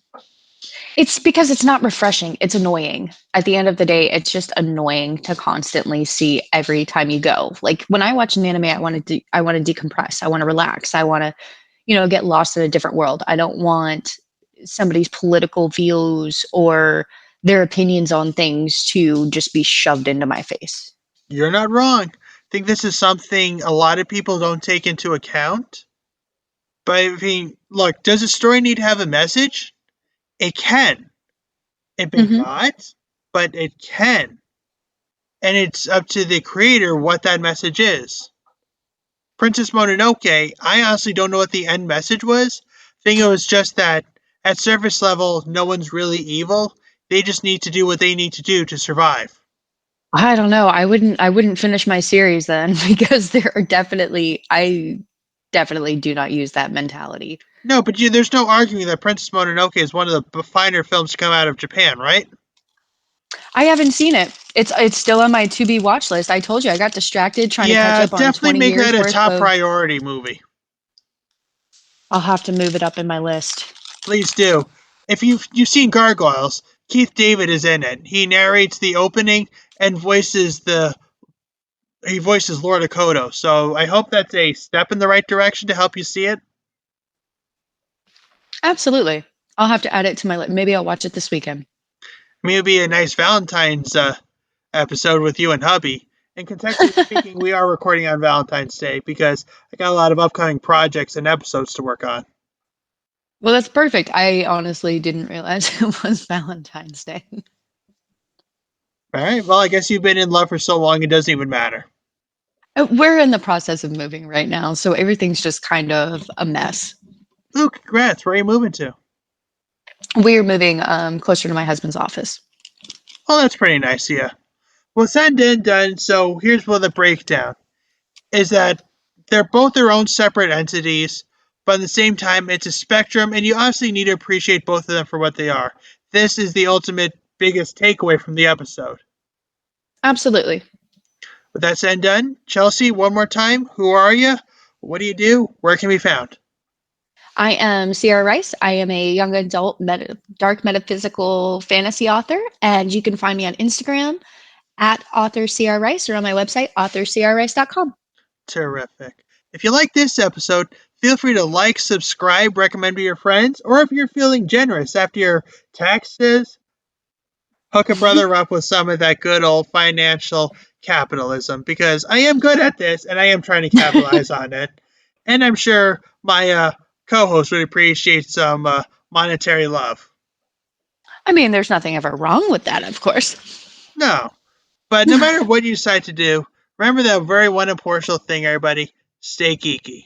it's because it's not refreshing. It's annoying. At the end of the day, it's just annoying to constantly see every time you go. Like when I watch an anime, I want to decompress. I want to relax. I want to, get lost in a different world. I don't want somebody's political views or their opinions on things to just be shoved into my face. You're not wrong. I think this is something a lot of people don't take into account. But I mean, look, does a story need to have a message? It can. It may Hmm. not, but it can. And it's up to the creator what that message is. Princess Mononoke, I honestly don't know what the end message was. I think it was just that at surface level, no one's really evil. They just need to do what they need to do to survive. I don't know. I wouldn't finish my series then because I definitely do not use that mentality. No, but there's no arguing that Princess Mononoke is one of the finer films to come out of Japan, right? I haven't seen it. It's still on my to be watch list. I told you I got distracted trying to catch Yeah, up on definitely 20 make that years a worth top of. priority movie. I'll have to move it up in my list. Please do. If you've seen Gargoyles, Keith David is in it. He narrates the opening and he voices Lord Akoto. So I hope that's a step in the right direction to help you see it. Absolutely. I'll have to add it to my list. Maybe I'll watch it this weekend. I mean, it'd be a nice Valentine's episode with you and hubby. And contextually speaking, we are recording on Valentine's Day because I got a lot of upcoming projects and episodes to work on. Well, that's perfect. I honestly didn't realize it was Valentine's Day. All right. Well, I guess you've been in love for so long it doesn't even matter. We're in the process of moving right now, so everything's just kind of a mess. Ooh, congrats. Where are you moving to? We're moving closer to my husband's office. Well, that's pretty nice, yeah. Well, said and done. So here's what the breakdown is that they're both their own separate entities, but at the same time, it's a spectrum, and you obviously need to appreciate both of them for what they are. This is the ultimate biggest takeaway from the episode. Absolutely. With that said and done, Chelsea, one more time, who are you? What do you do? Where can we be found? I am Sierra Rice. I am a young adult dark metaphysical fantasy author, and you can find me on Instagram at author Sierra Rice or on my website, authorcrice.com. Terrific. If you like this episode, feel free to like, subscribe, recommend to your friends, or if you're feeling generous after your taxes, hook a brother up with some of that good old financial capitalism, because I am good at this and I am trying to capitalize on it. And I'm sure my co-host would appreciate some monetary love. I mean, there's nothing ever wrong with that, of course. No, but no matter what you decide to do, remember that very one important thing, everybody: stay geeky.